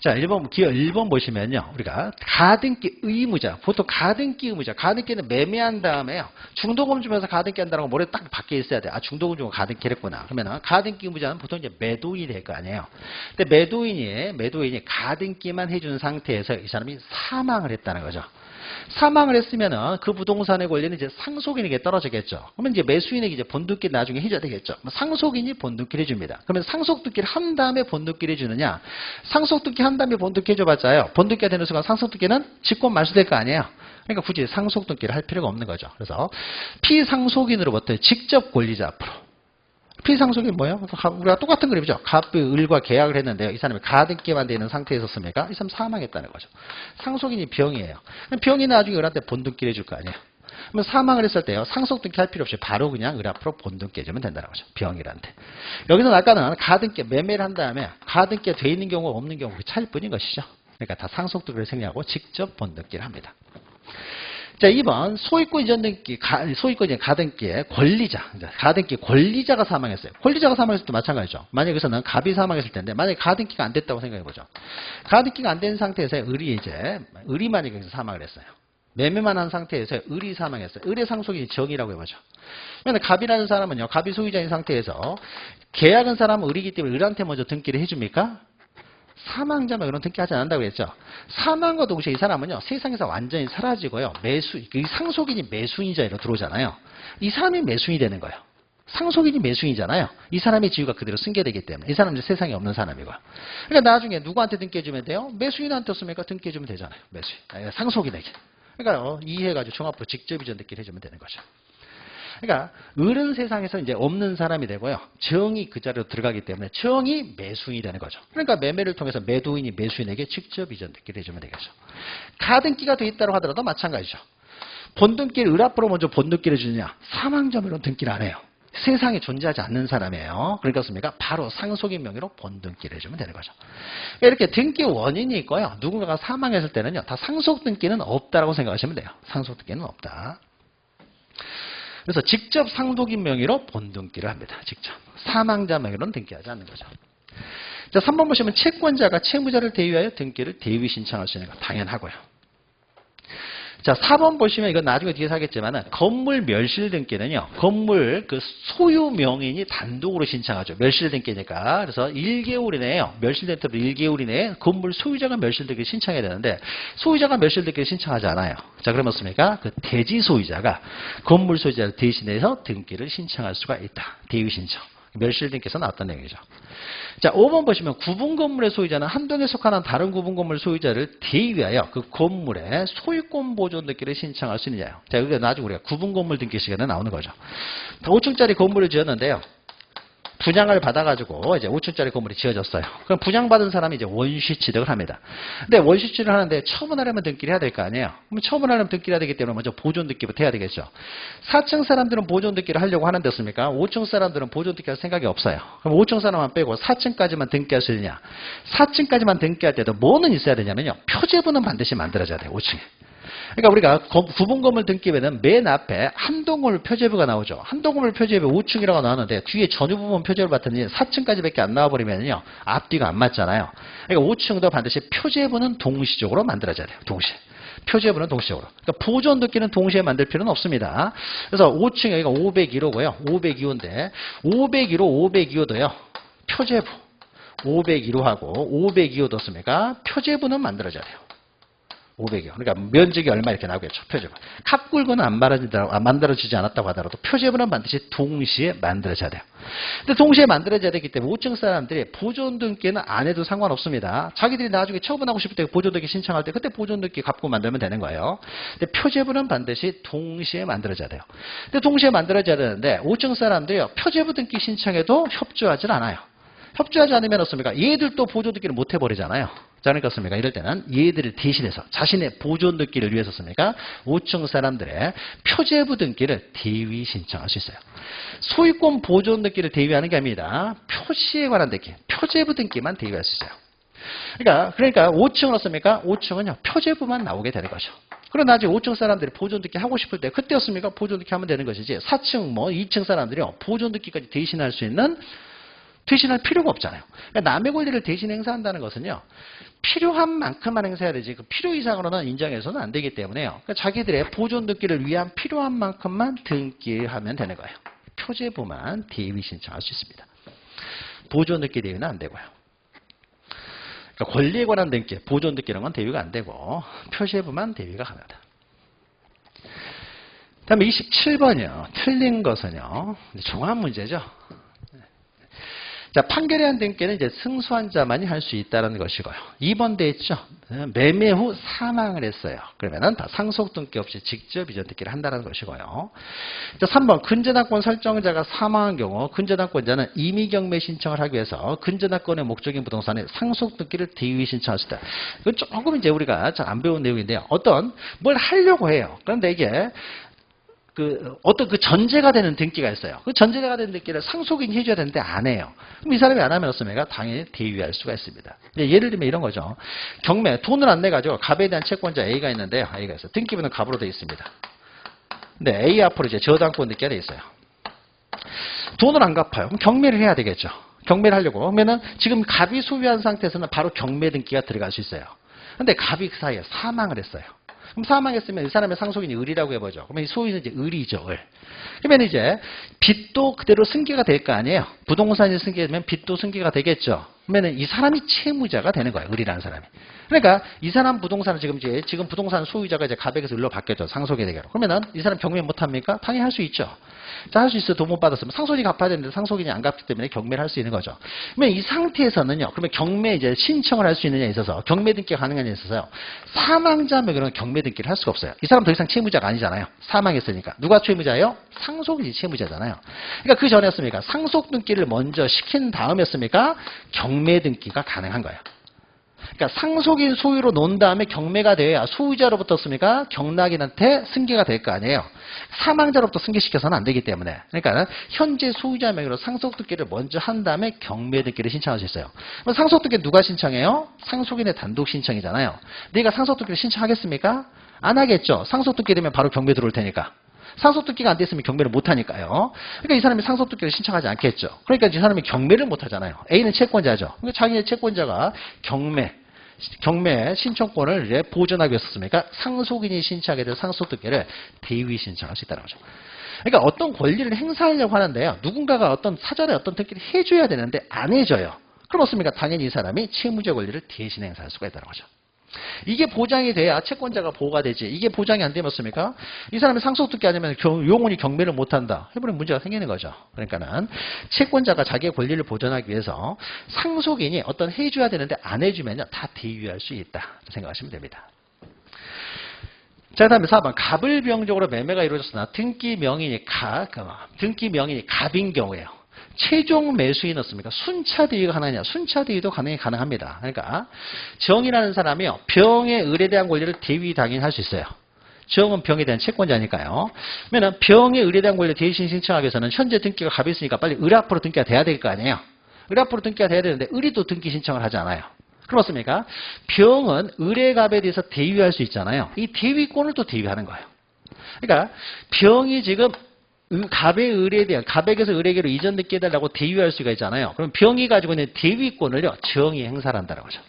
자, 1번 보시면요. 우리가 가등기 의무자, 보통 가등기 의무자, 가등기는 매매한 다음에요. 중도금 주면서 가등기 한다는 거 머리에 딱 밖에 있어야 돼. 아, 중도금 주고 가등기를 했구나. 그러면 가등기 의무자는 보통 이제 매도인이 될 거 아니에요. 근데 매도인이 가등기만 해준 상태에서 이 사람이 사망을 했다는 거죠. 사망을 했으면은 그 부동산의 권리는 이제 상속인에게 떨어지겠죠. 그러면 이제 매수인에게 이제 본등기를 나중에 해줘야 되겠죠. 상속인이 본등기를 해줍니다. 그러면 상속등기를 한 다음에 본등기를 해주느냐? 상속등기 한 다음에 본등기 해줘봤자요. 본등기가 되는 순간 상속등기는 직권 말소될 거 아니에요. 그러니까 굳이 상속등기를 할 필요가 없는 거죠. 그래서 피상속인으로부터 직접 권리자 앞으로. 피상속인 뭐예요? 우리가 똑같은 그림이죠. 을과 계약을 했는데요. 이 사람이 가등기만 되는 상태에 있었습니까? 이 사람 사망했다는 거죠. 상속인이 병이에요. 병이 나중에 을한테 본등기를 해줄 거 아니에요. 그러면 사망을 했을 때요. 상속등기 할 필요 없이 바로 그냥 을 앞으로 본등기 해주면 된다는 거죠. 병일한테. 여기서 아까는 가등기 매매를 한 다음에 가등기가 돼 있는 경우가 없는 경우 그 차일 뿐인 것이죠. 그러니까 다 상속등기를 생략하고 직접 본등기를 합니다. 자, 2번 소유권 이전 등기, 소유권 이전 가등기의 권리자, 가등기 권리자가 사망했어요. 권리자가 사망했을 때 마찬가지죠. 만약에 여기서는 갑이 사망했을 텐데 만약에 가등기가 안 됐다고 생각해 보죠. 가등기가 안 된 상태에서 을이 만약에 여기서 사망을 했어요. 매매만 한 상태에서 을이 사망했어요. 을의 상속인이 정이라고 해보죠. 그런데 갑이라는 사람은요, 갑이 소유자인 상태에서 계약한 사람은 을이기 때문에 을한테 먼저 등기를 해줍니까? 사망자면 그런 등기하지 않는다고 그랬죠. 사망과 동시에 이 사람은요, 세상에서 완전히 사라지고요, 이 상속인이 매수인자로 들어오잖아요. 이 사람이 매수인이 되는 거예요. 상속인이 매수인이잖아요. 이 사람의 지위가 그대로 승계되기 때문에 이 사람은 세상에 없는 사람이고요. 그러니까 나중에 누구한테 등기해주면 돼요? 매수인한테 없으니까 등기해주면 되잖아요. 상속인에게. 그러니까 이해해가지고 종합부로 직접 이전 등기를 해주면 되는 거죠. 그러니까 을은 세상에서 이제 없는 사람이 되고요. 정이 그 자리로 들어가기 때문에 정이 매수인이 되는 거죠. 그러니까 매매를 통해서 매도인이 매수인에게 직접 이전 등기를 해주면 되겠죠. 가등기가 돼 있다고 하더라도 마찬가지죠. 본등기를 을 앞으로 먼저 본등기를 주느냐? 사망자면 등기를 안 해요. 세상에 존재하지 않는 사람이에요. 그렇습니까? 바로 상속인 명의로 본등기를 해주면 되는 거죠. 이렇게 등기 원인이 있고요. 누군가가 사망했을 때는요, 다 상속등기는 없다라고 생각하시면 돼요. 상속등기는 없다. 그래서 직접 상속인 명의로 본등기를 합니다. 직접. 사망자 명의로는 등기하지 않는 거죠. 자, 3번 보시면 채권자가 채무자를 대위하여 등기를 대위 신청할 수 있는 거 당연하고요. 자, 4번 보시면 이건 나중에 뒤에서 하겠지만은 건물 멸실 등기는요. 건물 그 소유 명인이 단독으로 신청하죠. 멸실 등기니까. 그래서 1개월 이내에요. 멸실된 때부터 1개월 이내에 건물 소유자가 멸실 등기를 신청해야 되는데 소유자가 멸실 등기를 신청하지 않아요. 자, 그러면 어떻습니까? 그 대지 소유자가 건물 소유자를 대신해서 등기를 신청할 수가 있다. 대위 신청. 멸실 등기에서 나왔던 내용이죠. 자, 5번 보시면 구분 건물의 소유자는 한 동에 속하는 다른 구분 건물 소유자를 대위하여 그 건물의 소유권 보존 등기를 신청할 수 있느냐요. 자, 여기가 나중에 우리가 구분 건물 등기 시간에 나오는 거죠. 5층짜리 건물을 지었는데요. 분양을 받아가지고 이제 5층짜리 건물이 지어졌어요. 그럼 분양받은 사람이 이제 원시 취득을 합니다. 근데 원시 취득을 하는데 처분하려면 등기를 해야 될 거 아니에요. 그럼 처분하려면 등기를 해야 되기 때문에 먼저 보존 등기부터 해야 되겠죠. 4층 사람들은 보존 등기를 하려고 하는데 없습니까? 5층 사람들은 보존 등기할 생각이 없어요. 그럼 5층 사람만 빼고 4층까지만 등기할 수 있느냐? 4층까지만 등기할 때도 뭐는 있어야 되냐면요. 표제부는 반드시 만들어져야 돼요. 5층에. 그러니까 우리가 구분건물 등기부에는 맨 앞에 한동건물 표제부가 나오죠. 한동건물 표제부 5층이라고 나왔는데 뒤에 전유부분 표제부를 봤더니 4층까지밖에 안 나와버리면요. 앞뒤가 안 맞잖아요. 그러니까 5층도 반드시 표제부는 동시적으로 만들어져야 돼요. 동시에. 표제부는 동시적으로. 그러니까 보존 등기는 동시에 만들 필요는 없습니다. 그래서 5층 여기가 502호고요. 502호인데 501호, 502호도요. 표제부 501호하고 502호 뒀습니까? 표제부는 만들어져야 돼요. 500이요. 그러니까 면적이 얼마 이렇게 나오겠죠. 표제분. 갑굴고는 안 만들어지지 않았다고 하더라도 표제분은 반드시 동시에 만들어져야 돼요. 근데 동시에 만들어져야 되기 때문에 5층 사람들이 보존등기는 안 해도 상관없습니다. 자기들이 나중에 처분하고 싶을 때 보존등기 신청할 때 그때 보존등기 갖고 만들면 되는 거예요. 근데 표제분은 반드시 동시에 만들어져야 돼요. 근데 동시에 만들어져야 되는데 5층 사람들이요. 표제부 등기 신청에도 협조하지 않아요. 협조하지 않으면 어떻습니까? 얘들도 보존등기를 못 해버리잖아요. 자, 그러니까 습니까? 이럴 때는 얘들을 대신해서 자신의 보존등기를 위해서 씁니까? 5층 사람들의 표제부 등기를 대위 신청할 수 있어요. 소유권 보존등기를 대위하는 게 아닙니다. 표시에 관한 등기, 표제부 등기만 대위할 수 있어요. 그러니까 5층은 어떻습니까? 5층은요, 표제부만 나오게 되는 거죠. 그럼 나중에 5층 사람들이 보존등기 하고 싶을 때 그때였습니까? 보존등기 하면 되는 것이지. 4층, 2층 사람들이요, 보존등기까지 대신할 수 있는 대신할 필요가 없잖아요. 그러니까 남의 권리를 대신 행사한다는 것은요. 필요한 만큼만 행사해야 되지 그 필요 이상으로는 인정해서는 안 되기 때문에요. 그러니까 자기들의 보존 등기를 위한 필요한 만큼만 등기하면 되는 거예요. 표제부만 대위 신청할 수 있습니다. 보존 등기 대위는 안 되고요. 그러니까 권리에 관한 등기, 보존 등기라는 건 대위가 안 되고 표제부만 대위가 가능하다. 다음에 27번이요. 틀린 것은요. 종합 문제죠. 자, 판결에 의한 등기는 이제 승소한 자만이 할 수 있다는 것이고요. 2번 돼 있죠. 매매 후 사망을 했어요. 그러면은 다 상속 등기 없이 직접 이전 등기를 한다는 것이고요. 자, 3번 근저당권 설정자가 사망한 경우 근저당권자는 임의경매 신청을 하기 위해서 근저당권의 목적인 부동산에 상속 등기를 대위 신청할 수 있다. 이건 조금 이제 우리가 잘 안 배운 내용인데요. 어떤 뭘 하려고 해요. 그런데 이게 어떤 전제가 되는 등기가 있어요. 그 전제가 되는 등기를 상속인이 해줘야 되는데 안 해요. 그럼 이 사람이 안 하면 어떻습니까? 당연히 대위할 수가 있습니다. 예를 들면 이런 거죠. 경매, 돈을 안 내가지고 갑에 대한 채권자 A가 있는데요. A가 있어요. 등기부는 갑으로 되어 있습니다. 근데 A 앞으로 이제 저당권 등기가 되어 있어요. 돈을 안 갚아요. 그럼 경매를 해야 되겠죠. 경매를 하려고. 그러면은 지금 갑이 소유한 상태에서는 바로 경매 등기가 들어갈 수 있어요. 근데 갑이 그 사이에 사망을 했어요. 그럼 사망했으면 이 사람의 상속인이 을이라고 해보죠. 그러면 이 소유는 이제 을이죠, 을. 그러면 이제 빚도 그대로 승계가 될 거 아니에요. 부동산이 승계되면 빚도 승계가 되겠죠. 그러면 이 사람이 채무자가 되는 거예요, 을이라는 사람이. 그러니까 이 사람 부동산은 지금 부동산 소유자가 이제 갑에게서 을로 바뀌었죠, 상속의 대가로. 그러면은 이 사람 경매 못 합니까? 당연히 할 수 있죠. 자, 할 수 있어. 돈 못 받았으면 상속인이 갚아야 되는데 상속인이 안 갚기 때문에 경매를 할 수 있는 거죠. 그러면 이 상태에서는요. 그러면 경매 이제 신청을 할 수 있느냐에 있어서 경매 등기가 가능하냐에 있어서요. 사망자면 그런 경매 등기를 할 수가 없어요. 이 사람 더 이상 채무자가 아니잖아요. 사망했으니까. 누가 채무자예요? 상속인이 채무자잖아요. 그러니까 그 전에였습니까? 상속 등기를 먼저 시킨 다음이었습니까? 경매 등기가 가능한 거예요. 그러니까 상속인 소유로 놓은 다음에 경매가 돼야 소유자로부터 습니까? 경락인한테 승계가 될 거 아니에요. 사망자로부터 승계시켜서는 안 되기 때문에. 그러니까 현재 소유자 명의로 상속 등기를 먼저 한 다음에 경매 등기를 신청할 수 있어요. 그럼 상속 등기 누가 신청해요? 상속인의 단독 신청이잖아요. 내가 상속 등기를 신청하겠습니까? 안 하겠죠. 상속 등기 되면 바로 경매 들어올 테니까. 상속 등기가 안 됐으면 경매를 못 하니까요. 그러니까 이 사람이 상속 등기를 신청하지 않겠죠. 그러니까 이 사람이 경매를 못 하잖아요. A는 채권자죠. 그러니까 자기의 채권자가 경매 신청권을 이제 보존하기 위해서 씁니까? 상속인이 신청하게 될 상속 등기를 대위 신청할 수 있다는 거죠. 그러니까 어떤 권리를 행사하려고 하는데요. 누군가가 어떤 사전에 어떤 등기를 해줘야 되는데 안 해줘요. 그럼 어떻습니까? 당연히 이 사람이 채무자 권리를 대신 행사할 수가 있다는 거죠. 이게 보장이 돼야 채권자가 보호가 되지. 이게 보장이 안 되면 어떻습니까? 이 사람이 상속 등기 아니면 영원히 경매를 못한다. 해버리면 문제가 생기는 거죠. 그러니까는 채권자가 자기의 권리를 보존하기 위해서 상속인이 어떤 해줘야 되는데 안 해주면요 다 대위할 수 있다 생각하시면 됩니다. 자, 다음에 4번 갑을 비용적으로 매매가 이루어졌으나 등기 명인이 갑인 경우에요. 최종 매수인 어떻습니까? 순차 대위가 가능하냐? 순차 대위도 가능합니다. 그러니까 정이라는 사람이요. 병의 을에 대한 권리를 대위 당연히 할 수 있어요. 정은 병에 대한 채권자니까요. 그러면 병의 을에 대한 권리를 대신 신청하기 위해서는 현재 등기가 갑이 있으니까 빨리 을 앞으로 등기가 돼야 될 거 아니에요. 을 앞으로 등기가 돼야 되는데 을이 또 등기 신청을 하지 않아요. 그렇습니까? 병은 을의 갑에 대해서 대위할 수 있잖아요. 이 대위권을 또 대위하는 거예요. 그러니까 병이 지금 갑의 을에 대한 갑에게서 을에게로 이전 등기 해달라고 대위할 수가 있잖아요. 그럼 병이 가지고 있는 대위권을요 정이 행사를 한다는 거죠.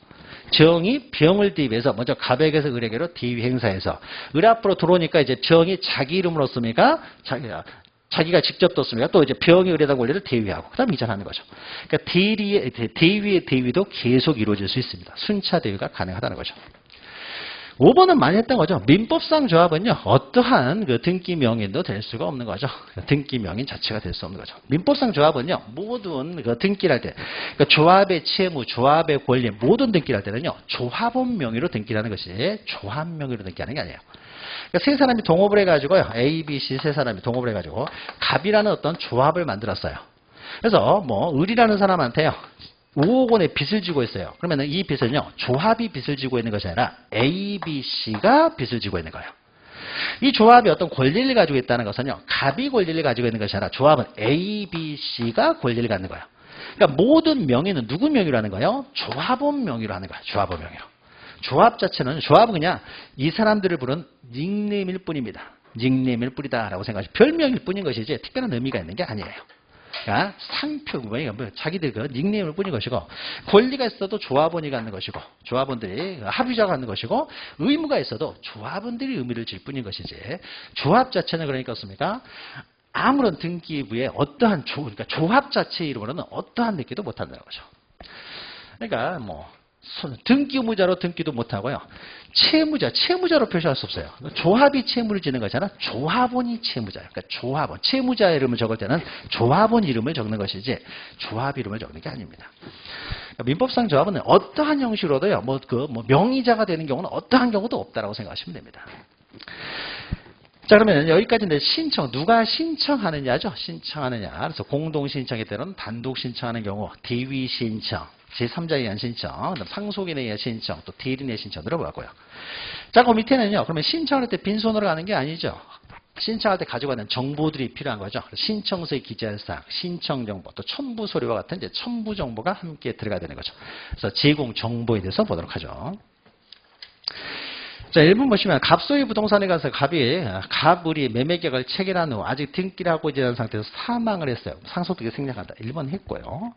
정이 병을 대위해서 먼저 갑에게서 을에게로 대위 행사해서 을 앞으로 들어오니까 이제 정이 자기 이름으로 씁니까? 자기가 직접 떴습니까? 또 이제 병이 을에 대한 권리를 대위하고 그다음 이전하는 거죠. 그러니까 대위의 대위도 계속 이루어질 수 있습니다. 순차 대위가 가능하다는 거죠. 5번은 많이 했던 거죠. 민법상 조합은요, 어떠한 그 등기 명인도 될 수가 없는 거죠. 등기 명인 자체가 될 수 없는 거죠. 민법상 조합은요, 모든 그 등기를 할 때, 그러니까 조합의 채무, 조합의 권리, 모든 등기를 할 때는요, 조합원 명의로 등기를 하는 것이 조합 명의로 등기하는 게 아니에요. 그러니까 세 사람이 동업을 해가지고요, A, B, C 세 사람이 동업을 해가지고 갑이라는 어떤 조합을 만들었어요. 그래서 뭐 을이라는 사람한테요, 5억 원의 빚을 지고 있어요. 그러면 이 빚은요, 조합이 빚을 지고 있는 것이 아니라 A, B, C가 빚을 지고 있는 거예요. 이 조합이 어떤 권리를 가지고 있다는 것은요, 갑이 권리를 가지고 있는 것이 아니라 조합은 A, B, C가 권리를 갖는 거예요. 그러니까 모든 명의는 누구 명의로 하는 거예요? 조합원 명의로 하는 거예요. 조합원 명의로. 조합 자체는, 조합은 그냥 이 사람들을 부른 닉네임일 뿐입니다. 닉네임일 뿐이다라고 생각하시고 별명일 뿐인 것이지 특별한 의미가 있는 게 아니에요. 그러니까 상표, 자기들 그 닉네임을 뿐인 것이고, 권리가 있어도 조합원이 갖는 것이고, 조합원들이 합의자가 갖는 것이고, 의무가 있어도 조합원들이 의무를 질 뿐인 것이지, 조합 자체는 그러니까 어떻습니까? 아무런 등기부에 어떠한 그러니까 조합 자체 이름으로는 어떠한 등기도 못한다는 거죠. 그러니까 뭐 등기무자로 등기도 못하고요. 채무자로 표시할 수 없어요. 조합이 채무를 지는 것이 아니라 조합원이 채무자예요. 그러니까 조합원, 채무자 이름을 적을 때는 조합원 이름을 적는 것이지 조합 이름을 적는 게 아닙니다. 그러니까 민법상 조합은 어떠한 형식으로도요. 명의자가 되는 경우는 어떠한 경우도 없다라고 생각하시면 됩니다. 자, 그러면 여기까지인데 신청, 누가 신청하느냐죠? 신청하느냐. 그래서 공동 신청에 따른 단독 신청하는 경우, 대위 신청, 제3자에 의한 신청, 상속인에 의한 신청, 또 대리인의 신청 들어보고요. 자, 그 밑에는요. 그러면 신청할 때 빈손으로 가는 게 아니죠. 신청할 때 가지고 가는 정보들이 필요한 거죠. 신청서에 기재할 사항, 신청 정보, 또 첨부 서류와 같은 이제 첨부 정보가 함께 들어가야 되는 거죠. 그래서 제공 정보에 대해서 보도록 하죠. 자, 1번 보시면 갑소유 부동산에 가서 갑을이 매매계약을 체결한 후 아직 등기를 하고 있지 않은 상태에서 사망을 했어요. 상속등기 생략한다. 1번 했고요.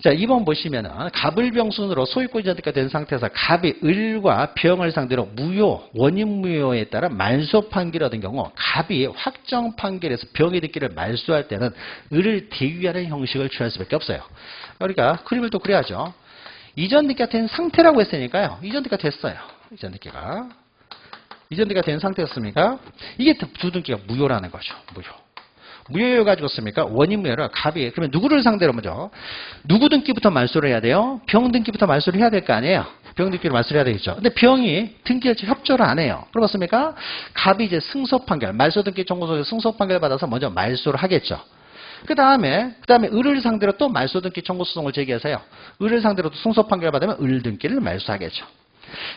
자, 2번 보시면은 갑을병순으로 소유권 이전가 된 상태에서 갑이 을과 병을 상대로 무효, 원인 무효에 따라 말소 판결을 얻은 경우 갑이 확정 판결에서 병의 등기를 말소할 때는 을을 대위하는 형식을 취할 수밖에 없어요. 그러니까 그림을 또 그려야죠. 이전 등기가 된 상태라고 했으니까요. 이전 등기가 됐어요. 이전 등기가 된 상태였습니까? 이게 두 등기가 무효라는 거죠. 무효여 가지고 씁니까? 원인 무효라 갑이. 그러면 누구를 상대로 먼저 누구 등기부터 말소를 해야 돼요? 병 등기부터 말소를 해야 될 거 아니에요? 병 등기를 말소를 해야 되겠죠. 근데 병이 등기를 협조를 안 해요. 그렇습니까? 갑이 이제 승소 판결, 말소 등기 청구서에서 승소 판결 받아서 먼저 말소를 하겠죠. 그 다음에 을을 상대로 또 말소 등기 청구 소송을 제기해서요. 을을 상대로 또 승소 판결 받으면 을 등기를 말소하겠죠.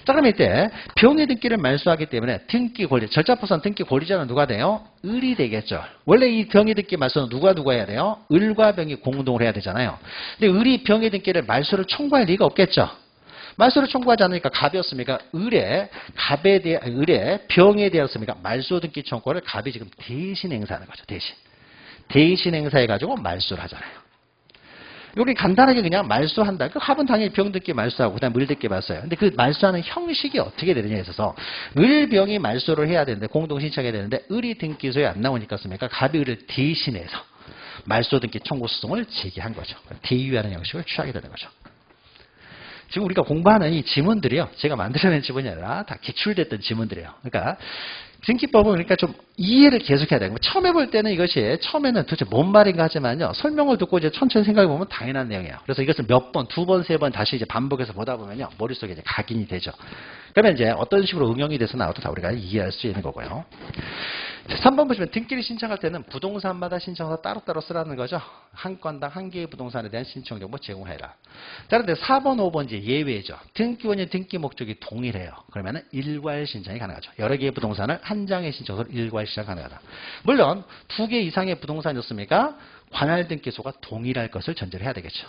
자, 그럼 이때 병의 등기를 말소하기 때문에 등기 권리, 절차포선 등기 권리자는 누가 돼요? 을이 되겠죠. 원래 이 병의 등기 말소는 누가 해야 돼요? 을과 병이 공동으로 해야 되잖아요. 근데 을이 병의 등기를 말소를 청구할 리가 없겠죠. 말소를 청구하지 않으니까 갑이었습니까? 을의 병에 대하였습니까? 말소 등기 청구를 갑이 지금 대신 행사하는 거죠. 대신 행사해가지고 말소를 하잖아요. 여기 간단하게 그냥 말소한다. 그 합은 당연히 병 등기 말소하고 그다음 을 등기 말소해요. 근데 그 말소하는 형식이 어떻게 되느냐에 있어서 을병이 말소를 해야 되는데 공동 신청해야 되는데 을이 등기소에 안 나오니까 습니까? 갑이 을을 대신해서 말소 등기 청구 소송을 제기한 거죠. 대위하는 형식을 취하게 되는 거죠. 지금 우리가 공부하는 이 지문들이요. 제가 만들어낸 지문이 아니라 다 기출됐던 지문들이에요. 그러니까 등기법은 그러니까 좀 이해를 계속해야 돼요. 처음 해볼 때는 이것이 처음에는 도대체 뭔 말인가 하지만요. 설명을 듣고 이제 천천히 생각해 보면 당연한 내용이에요. 그래서 이것을 몇 번, 두 번, 세 번 다시 이제 반복해서 보다 보면요. 머릿속에 이제 각인이 되죠. 그러면 이제 어떤 식으로 응용이 돼서 나와도 다 우리가 이해할 수 있는 거고요. 3번 보시면 등기를 신청할 때는 부동산마다 신청서 따로따로 쓰라는 거죠. 한 건당 한 개의 부동산에 대한 신청 정보 제공해라. 자, 그런데 4번, 5번 이제 예외죠. 등기원의 등기 목적이 동일해요. 그러면은 일괄 신청이 가능하죠. 여러 개의 부동산을 한 장의 신청서로 일괄 신청 가능하다. 물론 2개 이상의 부동산이었습니까? 관할 등기소가 동일할 것을 전제로 해야 되겠죠.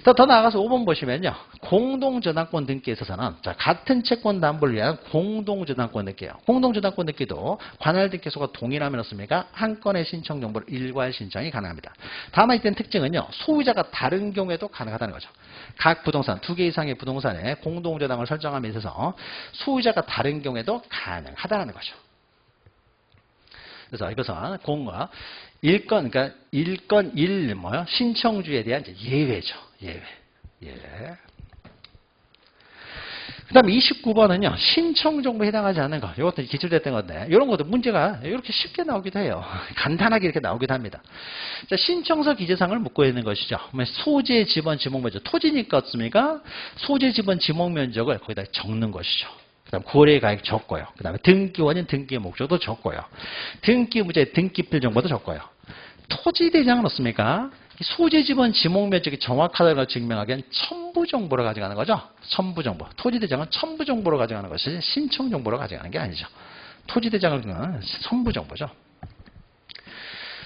더 나아가서 5번 보시면요. 공동저당권 등기에 있어서는 같은 채권 담보를 위한 공동저당권 등기예요. 공동저당권 등기도 관할 등기소가 동일하면 어떻습니까? 한 건의 신청 정보를 일괄 신청이 가능합니다. 다만 이때는 특징은요. 소유자가 다른 경우에도 가능하다는 거죠. 각 부동산, 2개 이상의 부동산에 공동저당을 설정함에 있어서 소유자가 다른 경우에도 가능하다는 거죠. 그래서 이것은 그러니까 일건 신청주에 대한 이제 예외죠. 예외. 다음에 29번은요. 신청 정보에 해당하지 않는 거. 이것도 기출됐던 건데 이런 것도 문제가 이렇게 쉽게 나오기도 해요. 간단하게 이렇게 나오기도 합니다. 자, 신청서 기재사항을 묻고 있는 것이죠. 소재, 지번, 지목 면적. 토지니까 어떻습니까? 소재, 지번, 지목 면적을 거기다 적는 것이죠. 그 다음 거래 가액 적고요. 그 다음에 등기 원인, 등기 목적도 적고요. 등기 부재, 등기필 정보도 적고요. 토지 대장은 어떻습니까? 소재, 지번, 지목 면적이 정확하다는 걸 증명하기 위한 첨부 정보를 가져가는 거죠. 첨부 정보. 토지 대장은 첨부 정보로 가져가는 것이 신청 정보로 가져가는 게 아니죠. 토지 대장은 첨부 정보죠.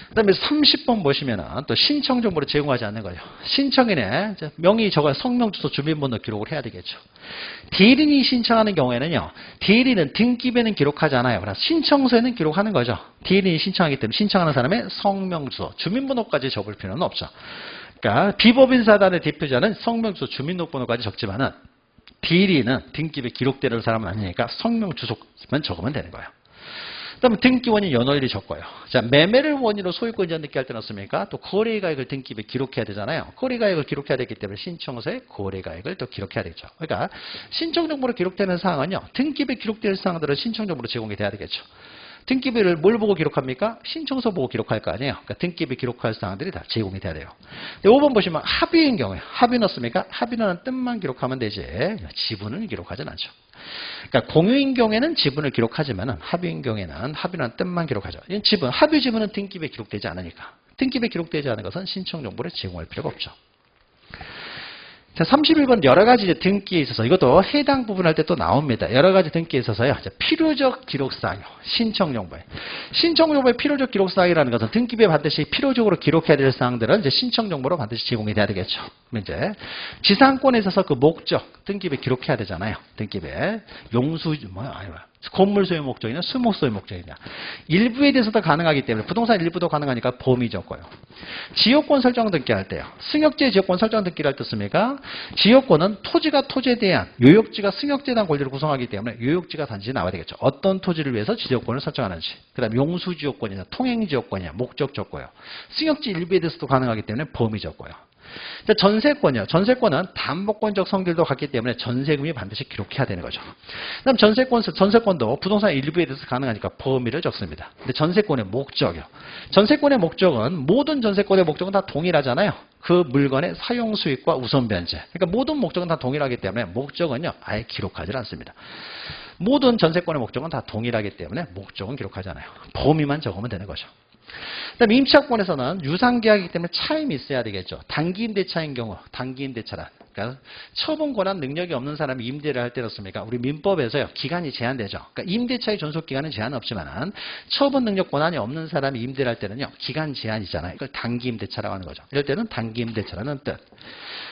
그 다음에 30번 보시면은 또 신청 정보를 제공하지 않는 거죠. 신청인의 명의 적어야 성명, 주소, 주민번호 기록을 해야 되겠죠. 대리인이 신청하는 경우에는요. 대리인은 등기부에는 기록하지 않아요. 그래서 신청서에는 기록하는 거죠. 대리인이 신청하기 때문에 신청하는 사람의 성명, 주소, 주민번호까지 적을 필요는 없죠. 그러니까 비법인 사단의 대표자는 성명, 주소, 주민등록번호까지 적지만은 대리인은 등기부에 기록되는 사람은 아니니까 성명, 주소만 적으면 되는 거예요. 그다음에 등기 원인 연월일이 적고요. 자, 매매를 원인으로 소유권 이전 등기할 때는 어떻습니까? 또 거래가액을 등기부에 기록해야 되잖아요. 거래가액을 기록해야 되기 때문에 신청서에 거래가액을 또 기록해야 되죠. 그러니까 신청정보로 기록되는 사항은요. 등기부에 기록될 사항들은 신청정보로 제공이 돼야 되겠죠. 등기부를 뭘 보고 기록합니까? 신청서 보고 기록할 거 아니에요. 그러니까 등기부에 기록할 사항들이 다 제공이 돼야 돼요. 5번 보시면 합의인 경우에 합의 넣습니까? 합의라는 뜻만 기록하면 되지 지분은 기록하진 않죠. 그러니까 공유인 경우에는 지분을 기록하지만 합의인 경우에는 합의라는 뜻만 기록하죠. 지분, 합의 지분은 등기부에 기록되지 않으니까. 등기부에 기록되지 않은 것은 신청 정보를 제공할 필요가 없죠. 자, 31번 여러 가지 이제 등기에 있어서 이것도 해당 부분 할 때 또 나옵니다. 여러 가지 등기에 있어서요. 필요적 기록사항, 신청 정보에. 신청 정보의 필요적 기록사항이라는 것은 등기부에 반드시 필요적으로 기록해야 될 사항들은 이제 신청 정보로 반드시 제공이 돼야 되겠죠. 그럼 이제 지상권에 있어서 그 목적 등기부에 기록해야 되잖아요. 등기부에 용수 건물 소유 목적이냐 수목 소유 목적이냐 일부에 대해서도 가능하기 때문에 부동산 일부도 가능하니까 범위 적고요. 지역권 설정 등기할 때요. 승역지의 지역권 설정 등기를 할 때 씁니까? 지역권은 토지가 토지에 대한 요역지가 승역지에 대한 권리를 구성하기 때문에 요역지가 단지 나와야 되겠죠. 어떤 토지를 위해서 지역권을 설정하는지. 그 다음 용수지역권이냐 통행지역권이냐 목적 적고요. 승역지 일부에 대해서도 가능하기 때문에 범위 적고요. 전세권이요. 전세권은 담보권적 성질도 같기 때문에 전세금이 반드시 기록해야 되는 거죠. 그다음 전세권도 부동산 일부에 대해서 가능하니까 범위를 적습니다. 근데 전세권의 목적이요. 전세권의 목적은 모든 전세권의 목적은 다 동일하잖아요. 그 물건의 사용 수익과 우선 변제. 그러니까 모든 목적은 다 동일하기 때문에 목적은요. 아예 기록하지 않습니다. 모든 전세권의 목적은 다 동일하기 때문에 목적은 기록하지 않아요. 범위만 적으면 되는 거죠. 그다음에 임차권에서는 유상계약이기 때문에 차임이 있어야 되겠죠. 단기 임대차인 경우, 단기 임대차란. 그러니까 처분 권한 능력이 없는 사람이 임대를 할 때 그렇습니까? 우리 민법에서요. 기간이 제한되죠. 그러니까 임대차의 존속 기간은 제한 없지만 처분 능력 권한이 없는 사람이 임대를 할 때는요. 기간 제한이 있잖아요. 이걸 단기 임대차라고 하는 거죠. 이럴 때는 단기 임대차라는 뜻.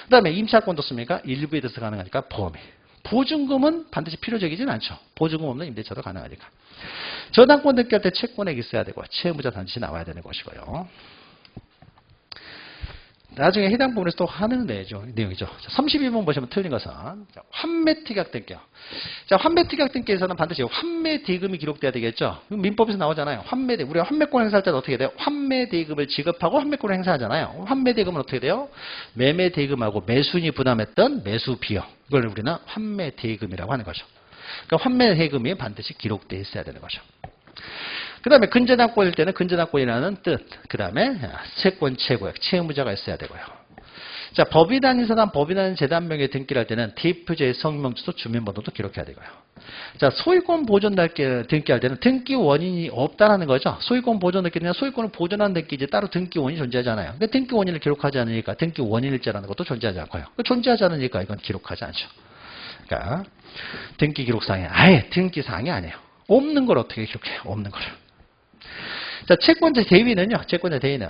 그다음에 임차권도 씁니까? 일부에 대해서 가능하니까 범위. 보증금은 반드시 필요적이진 않죠. 보증금 없는 임대차도 가능하니까. 저당권 등기할 때 채권액이 있어야 되고 채무자 반드시 나와야 되는 것이고요. 나중에 해당 부분에서 또 하는 내용이죠. 32번 보시면 틀린 것은 환매특약 등기요. 자, 환매특약 등기에서는 반드시 환매대금이 기록돼야 되겠죠. 민법에서 나오잖아요. 우리가 환매권 행사할 때는 어떻게 돼요? 환매대금을 지급하고 환매권을 행사하잖아요. 환매대금은 어떻게 돼요? 매매대금하고 매수인이 부담했던 매수비용. 이걸 우리는 환매대금이라고 하는 거죠. 그러니까 환매대금이 반드시 기록되어 있어야 되는 거죠. 그 다음에 근저당권일 때는 근저당권이라는 뜻, 그 다음에 채권 최고액, 채무자가 있어야 되고요. 자, 법인단위 사단, 법인단위 재단명에 등기를 할 때는 대표자의 성명, 주소, 주민번호도 기록해야 되고요. 자, 소유권 보존 등기할 때는 등기 원인이 없다라는 거죠. 소유권 보존 등기는 소유권을 보존한 등기지 따로 등기 원인이 존재하잖아요. 그러니까 등기 원인을 기록하지 않으니까 등기 원인일자라는 것도 존재하지 않고요. 존재하지 않으니까 이건 기록하지 않죠. 그러니까 등기 기록사항이 아예 등기 사항이 아니에요. 없는 걸 어떻게 기록해요? 없는 걸. 자, 채권자 대위는요. 채권자 대위는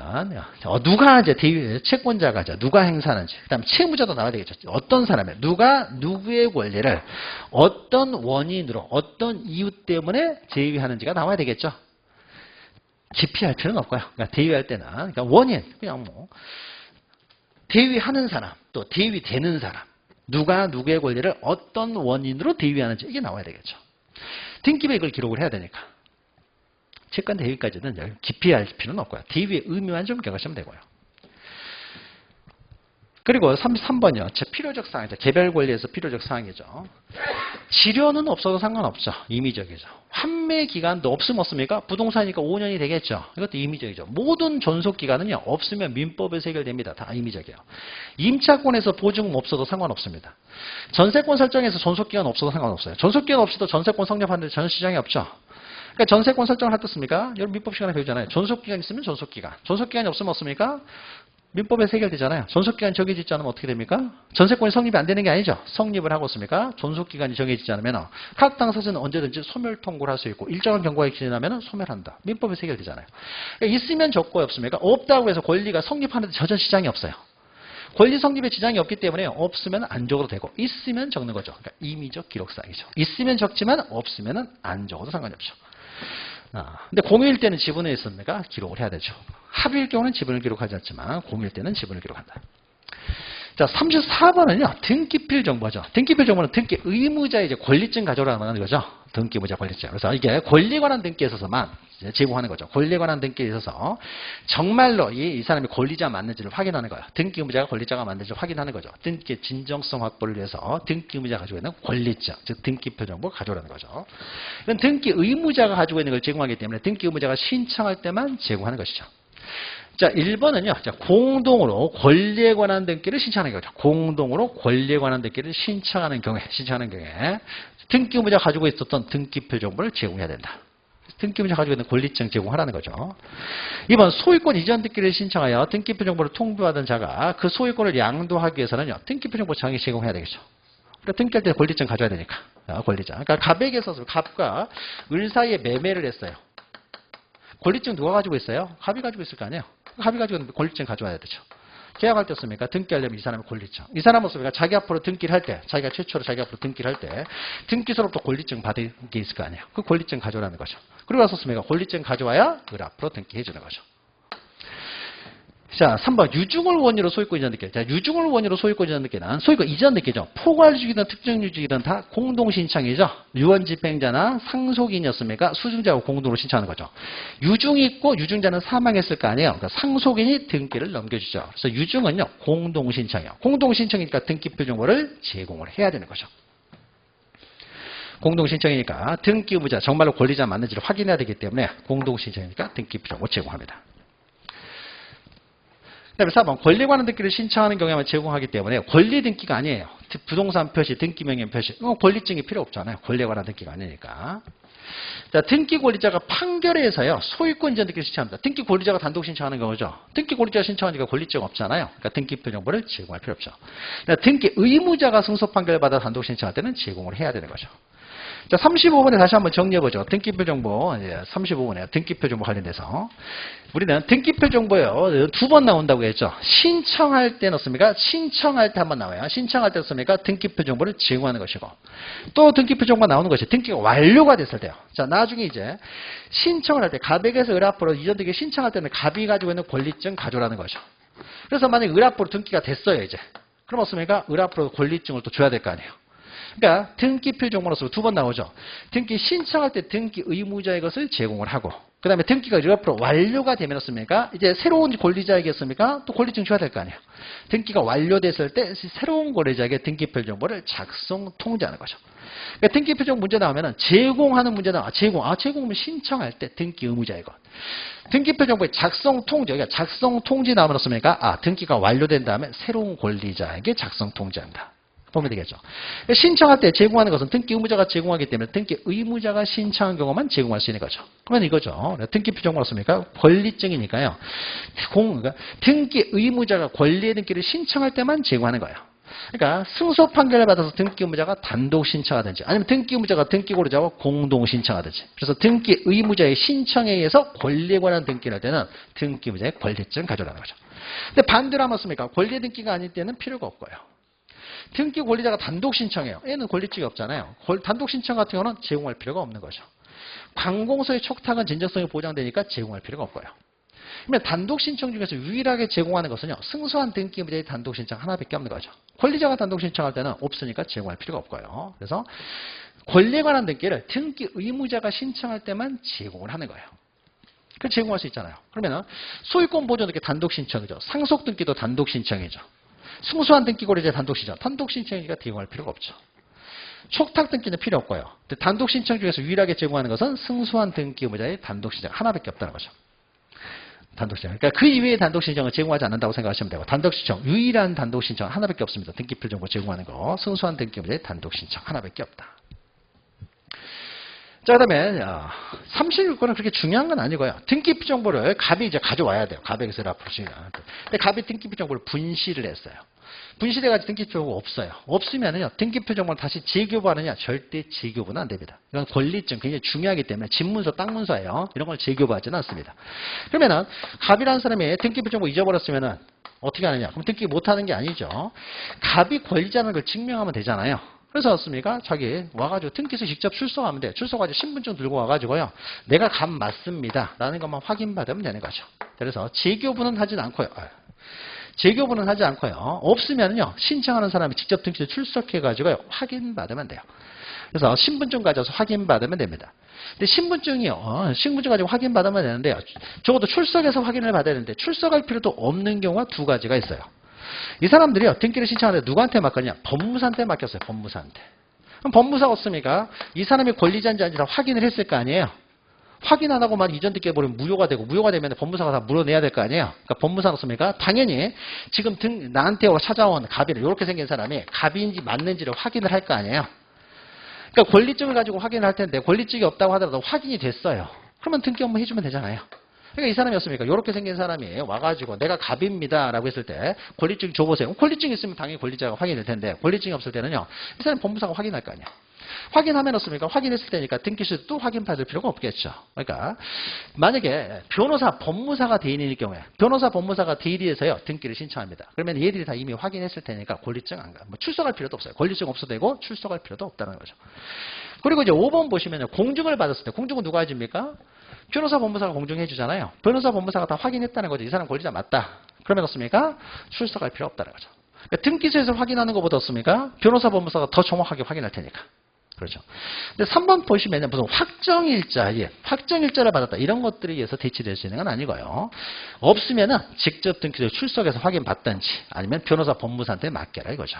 누가 이제 대위 채권자가 누가 행사하는지, 그다음에 채무자도 나와야 되겠죠. 어떤 사람이 누가 누구의 권리를 어떤 원인으로 어떤 이유 때문에 제위하는지가 나와야 되겠죠. 기피할 필요는 없고요. 그러니까 대위할 때는 그러니까 원인 그냥 대위하는 사람 또 대위되는 사람 누가 누구의 권리를 어떤 원인으로 대위하는지 이게 나와야 되겠죠. 등기부에 이걸 기록을 해야 되니까. 채권 대위까지는 깊이 할 필요는 없고요. 대위의 의미만 좀 기억하시면 되고요. 그리고 33번이요. 필요적 사항이죠. 개별 권리에서 필요적 사항이죠. 지료는 없어도 상관없죠. 임의적이죠. 환매 기간도 없으면 없습니까? 부동산이니까 5년이 되겠죠. 이것도 임의적이죠. 모든 존속 기간은요. 없으면 민법에서 해결됩니다. 다 임의적이에요. 임차권에서 보증금 없어도 상관없습니다. 전세권 설정에서 존속 기간 없어도 상관없어요. 존속 기간 없이도 전세권 성립하는데 전시장이 없죠. 그러니까 전세권 설정을 어떻습니까? 여러분 민법 시간에 배우잖아요. 존속기간 있으면 존속기간. 존속기간이 없으면 없습니까? 민법에서 해결되잖아요. 존속기간 정해지지 않으면 어떻게 됩니까? 전세권이 성립이 안 되는 게 아니죠. 성립을 하고 있습니까? 존속기간이 정해지지 않으면 각 당사자는 언제든지 소멸 통고를 할 수 있고 일정한 경과가 지나면 소멸한다. 민법에서 해결되잖아요. 그러니까 있으면 적고 없습니까? 없다고 해서 권리가 성립하는데 전혀 지장이 없어요. 권리 성립에 지장이 없기 때문에 없으면 안 적어도 되고 있으면 적는 거죠. 그러니까 임의적 기록사항이죠. 있으면 적지만 없으면 안 적어도 상관이 없죠. 근데 공유일 때는 지분에 있습니까? 기록을 해야 되죠. 합의일 경우는 지분을 기록하지 않지만 공유일 때는 지분을 기록한다. 자, 34번은요. 등기필 정보죠. 등기필 정보는 등기 의무자의 이제 권리증 가져오라는 거죠. 등기 의무자 권리증. 그래서 이게 권리에 관한 등기에 있어서만 제공하는 거죠. 권리에 관한 등기에 있어서 정말로 이 사람이 권리자 맞는지를 확인하는 거예요. 등기 의무자가 권리자가 맞는지를 확인하는 거죠. 등기의 진정성 확보를 위해서 등기 의무자가 가지고 있는 권리증, 즉 등기표 정보 가져오라는 거죠. 이건 등기 의무자가 가지고 있는 걸 제공하기 때문에 등기 의무자가 신청할 때만 제공하는 것이죠. 자, 1번은요. 자, 공동으로 권리에 관한 등기를 신청하는 거죠. 공동으로 권리에 관한 등기를 신청하는 경우에 등기 의무자가 가지고 있었던 등기표 정보를 제공해야 된다. 등기 의무자가 가지고 있는 권리증 제공하라는 거죠. 2번 소유권 이전 등기를 신청하여 등기표 정보를 통보하던 자가 그 소유권을 양도하기 위해서는요. 등기표 정보 정의 제공해야 되겠죠. 그러니까 등기할 때 권리증 가져야 되니까. 권리자. 그러니까 갑에게 있어서 갑과 을 사이에 매매를 했어요. 권리증 누가 가지고 있어요? 갑이 가지고 있을 거 아니에요? 갑이 가지고 있는 권리증 가져와야 되죠. 계약할 때 없습니까? 등기하려면 이 사람의 권리증. 이 사람은 없습니까? 자기 앞으로 등기를 할 때, 자기가 최초로 자기 앞으로 등기를 할 때, 등기소로부터 권리증 받은 게 있을 거 아니에요? 그 권리증 가져오라는 거죠. 그리고 와서 없습니까? 권리증 가져와야 을 앞으로 등기해 주는 거죠. 자, 3번 유증을 원유로 소유권 이전 등기. 자, 유증을 원유로 소유권 이전 등기는 소유권 이전 등기죠. 포괄유증이든 특정유증이든 다 공동신청이죠. 유언집행자나 상속인이었습니까? 수증자하고 공동으로 신청하는 거죠. 유증이 있고 유증자는 사망했을 거 아니에요. 그러니까 상속인이 등기를 넘겨주죠. 그래서 유증은요 공동신청이에요. 공동신청이니까 등기표 정보를 제공을 해야 되는 거죠. 공동신청이니까 등기 의무자 정말로 권리자 맞는지를 확인해야 되기 때문에 공동신청이니까 등기표 정보 제공합니다. 그다음에 4번 권리에 관한 등기를 신청하는 경우에만 제공하기 때문에 권리 등기가 아니에요. 부동산 표시, 등기 명령 표시. 권리증이 필요 없잖아요. 권리에 관한 등기가 아니니까. 자, 등기 권리자가 판결에서요. 소유권 이전 등기를 신청합니다. 등기 권리자가 단독 신청하는 경우죠. 등기 권리자가 신청하니까 권리증 없잖아요. 그러니까 등기표 정보를 제공할 필요 없죠. 등기 의무자가 승소 판결을 받아 단독 신청할 때는 제공을 해야 되는 거죠. 자, 35번에 다시 한번 정리해보죠. 등기표 정보, 35번에 등기표 정보 관련돼서. 우리는 등기표 정보요, 2번 나온다고 했죠. 신청할 때 넣습니까? 신청할 때 한번 나와요. 신청할 때 넣습니까? 등기표 정보를 제공하는 것이고. 또 등기표 정보가 나오는 것이 등기가 완료가 됐을 때요. 자, 나중에 이제 신청을 할 때, 갑에게서 을 앞으로 이전 등기 신청할 때는 갑이 가지고 있는 권리증 가져라는 거죠. 그래서 만약에 을 앞으로 등기가 됐어요, 이제. 그럼 어떻습니까? 을 앞으로 권리증을 또 줘야 될 거 아니에요. 그러니까 등기필 정보로서 2번 나오죠. 등기 신청할 때 등기 의무자의 것을 제공을 하고 그 다음에 등기가 옆으로 완료가 되면 어떻습니까? 이제 새로운 권리자에게습니까? 또 권리증 줘야 될 거 아니에요. 등기가 완료됐을 때 새로운 권리자에게 등기필 정보를 작성 통지하는 거죠. 그러니까 등기필 정보 문제 나오면은 제공하는 문제 나와. 제공하면 신청할 때 등기 의무자의 것. 등기표 정보의 작성 통지, 그러니까 작성 통지 나오면 어떻습니까? 등기가 완료된 다음에 새로운 권리자에게 작성 통지한다. 보면 되겠죠. 신청할 때 제공하는 것은 등기 의무자가 제공하기 때문에 등기 의무자가 신청한 경우만 제공할 수 있는 거죠. 그러면 이거죠. 등기표 정보가 없습니까? 권리증이니까요. 그러니까 등기 의무자가 권리의 등기를 신청할 때만 제공하는 거예요. 그러니까 승소 판결을 받아서 등기 의무자가 단독 신청하든지 아니면 등기 의무자가 등기 권리자와 공동 신청하든지 그래서 등기 의무자의 신청에 의해서 권리에 관한 등기를 할 때는 등기 의무자의 권리증 가져라는 거죠. 근데 반대로 하면 어떻습니까? 권리 등기가 아닐 때는 필요가 없고요. 등기 권리자가 단독 신청해요. 얘는 권리증이 없잖아요. 단독 신청 같은 경우는 제공할 필요가 없는 거죠. 관공서의 촉탁은 진정성이 보장되니까 제공할 필요가 없고요. 그러면 단독 신청 중에서 유일하게 제공하는 것은요. 승소한 등기 의무자의 단독 신청 하나밖에 없는 거죠. 권리자가 단독 신청할 때는 없으니까 제공할 필요가 없고요. 그래서 권리에 관한 등기를 등기 의무자가 신청할 때만 제공을 하는 거예요. 그 제공할 수 있잖아요. 그러면 소유권 보존 등기 단독 신청이죠. 상속 등기도 단독 신청이죠. 승소한 등기 권리자 단독 신청. 단독 신청이니까 제공할 필요가 없죠. 촉탁 등기는 필요 없고요. 근데 단독 신청 중에서 유일하게 제공하는 것은 승소한 등기 의무자의 단독 신청 하나밖에 없다는 거죠. 단독 신청. 그러니까 그 이외의 단독 신청은 제공하지 않는다고 생각하시면 되고 단독 신청, 유일한 단독 신청 하나밖에 없습니다. 등기필 정보 제공하는 거. 승소한 등기 의무자의 단독 신청 하나밖에 없다. 자, 그 다음에 36권은 그렇게 중요한 건 아니고요. 등기필 정보를 갑이 이제 가져와야 돼요. 갑에게서 앞으로. 근데 갑이 등기필 정보를 분실을 했어요. 분실해가지고 등기표 정보가 없어요. 없으면은요, 등기표 정보를 다시 재교부하느냐? 절대 재교부는 안 됩니다. 이건 권리증 굉장히 중요하기 때문에 집문서, 땅문서예요. 이런 걸 재교부하지는 않습니다. 그러면은 갑이라는 사람이 등기표 정보 잊어버렸으면은 어떻게 하느냐? 그럼 등기 못하는 게 아니죠. 갑이 권리자라는 걸 증명하면 되잖아요. 그래서 어떻습니까? 자기 와가지고 등기소 직접 출석하면 돼요. 출석하지고 신분증 들고 와가지고요. 내가 갑 맞습니다. 라는 것만 확인받으면 되는 거죠. 그래서 재교부는 하진 않고요. 재교부는 하지 않고요. 없으면요. 신청하는 사람이 직접 등기소 출석해가지고요. 확인받으면 돼요. 그래서 신분증 가져서 확인받으면 됩니다. 근데 신분증이요. 신분증 가지고 확인받으면 되는데요. 적어도 출석해서 확인을 받아야 되는데 출석할 필요도 없는 경우가 두 가지가 있어요. 이 사람들이요. 등기를 신청하는데 누구한테 맡겼냐? 법무사한테 맡겼어요. 법무사한테. 그럼 법무사가 없습니까? 이 사람이 권리자인지 아닌지 다 확인을 했을 거 아니에요. 확인 안 하고만 이전 등기해 버리면 무효가 되고 무효가 되면 법무사가 다 물어내야 될 거 아니에요. 그러니까 법무사는 없습니까? 당연히 지금 나한테 찾아온 갑이를 이렇게 생긴 사람이 갑인지 맞는지를 확인을 할 거 아니에요. 그러니까 권리증을 가지고 확인을 할 텐데 권리증이 없다고 하더라도 확인이 됐어요. 그러면 등기 업무 해주면 되잖아요. 그러니까 이 사람이었습니까? 이렇게 생긴 사람이 와가지고 내가 갑입니다 라고 했을 때 권리증 줘보세요. 권리증이 있으면 당연히 권리자가 확인될 텐데 권리증이 없을 때는요. 이 사람 법무사가 확인할 거 아니에요. 확인하면 어떻습니까? 확인했을 때니까 등기소에도 또 확인받을 필요가 없겠죠. 그러니까 만약에 변호사, 법무사가 대리인일 경우에 변호사, 법무사가 대리해서요. 등기를 신청합니다. 그러면 얘들이 다 이미 확인했을 테니까 권리증 안 가. 뭐 출석할 필요도 없어요. 권리증 없어도 되고 출석할 필요도 없다는 거죠. 그리고 이제 5번 보시면요. 공증을 받았을 때 공증은 누가 해줍니까? 변호사, 법무사가 공증해 주잖아요. 변호사, 법무사가 다 확인했다는 거죠. 이 사람 권리자 맞다. 그러면 어떻습니까? 출석할 필요 없다는 거죠. 그러니까 등기소에서 확인하는 것보다 어떻습니까? 변호사, 법무사가 더 정확하게 확인할 테니까. 그렇죠. 근데 3번 보시면 무슨 확정일자를 받았다. 이런 것들에 의해서 대치될 수 있는 건 아니고요. 없으면은 직접 등기소에 출석해서 확인받든지 아니면 변호사, 법무사한테 맡겨라 이거죠.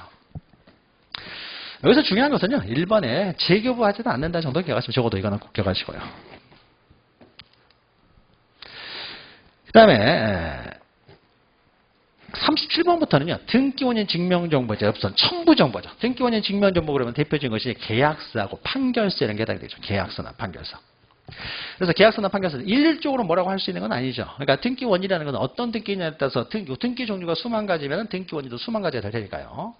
여기서 중요한 것은요. 1번에 재교부하지도 않는다 정도 기억하시면 적어도 이거는 꼭 기억하시고요. 그 다음에 37번부터는요. 등기원인 증명정보제 없선 첨부정보죠. 등기원인 증명정보 그러면 대표적인 것이 계약서하고 판결서 이런 게 해당이 되죠. 계약서나 판결서. 그래서 계약서나 판결서는 일률적으로 뭐라고 할 수 있는 건 아니죠. 그러니까 등기원이라는 건 어떤 등기냐에 따라서 등기 종류가 수만 가지면 등기원이도 수만 가지가 될 테니까요.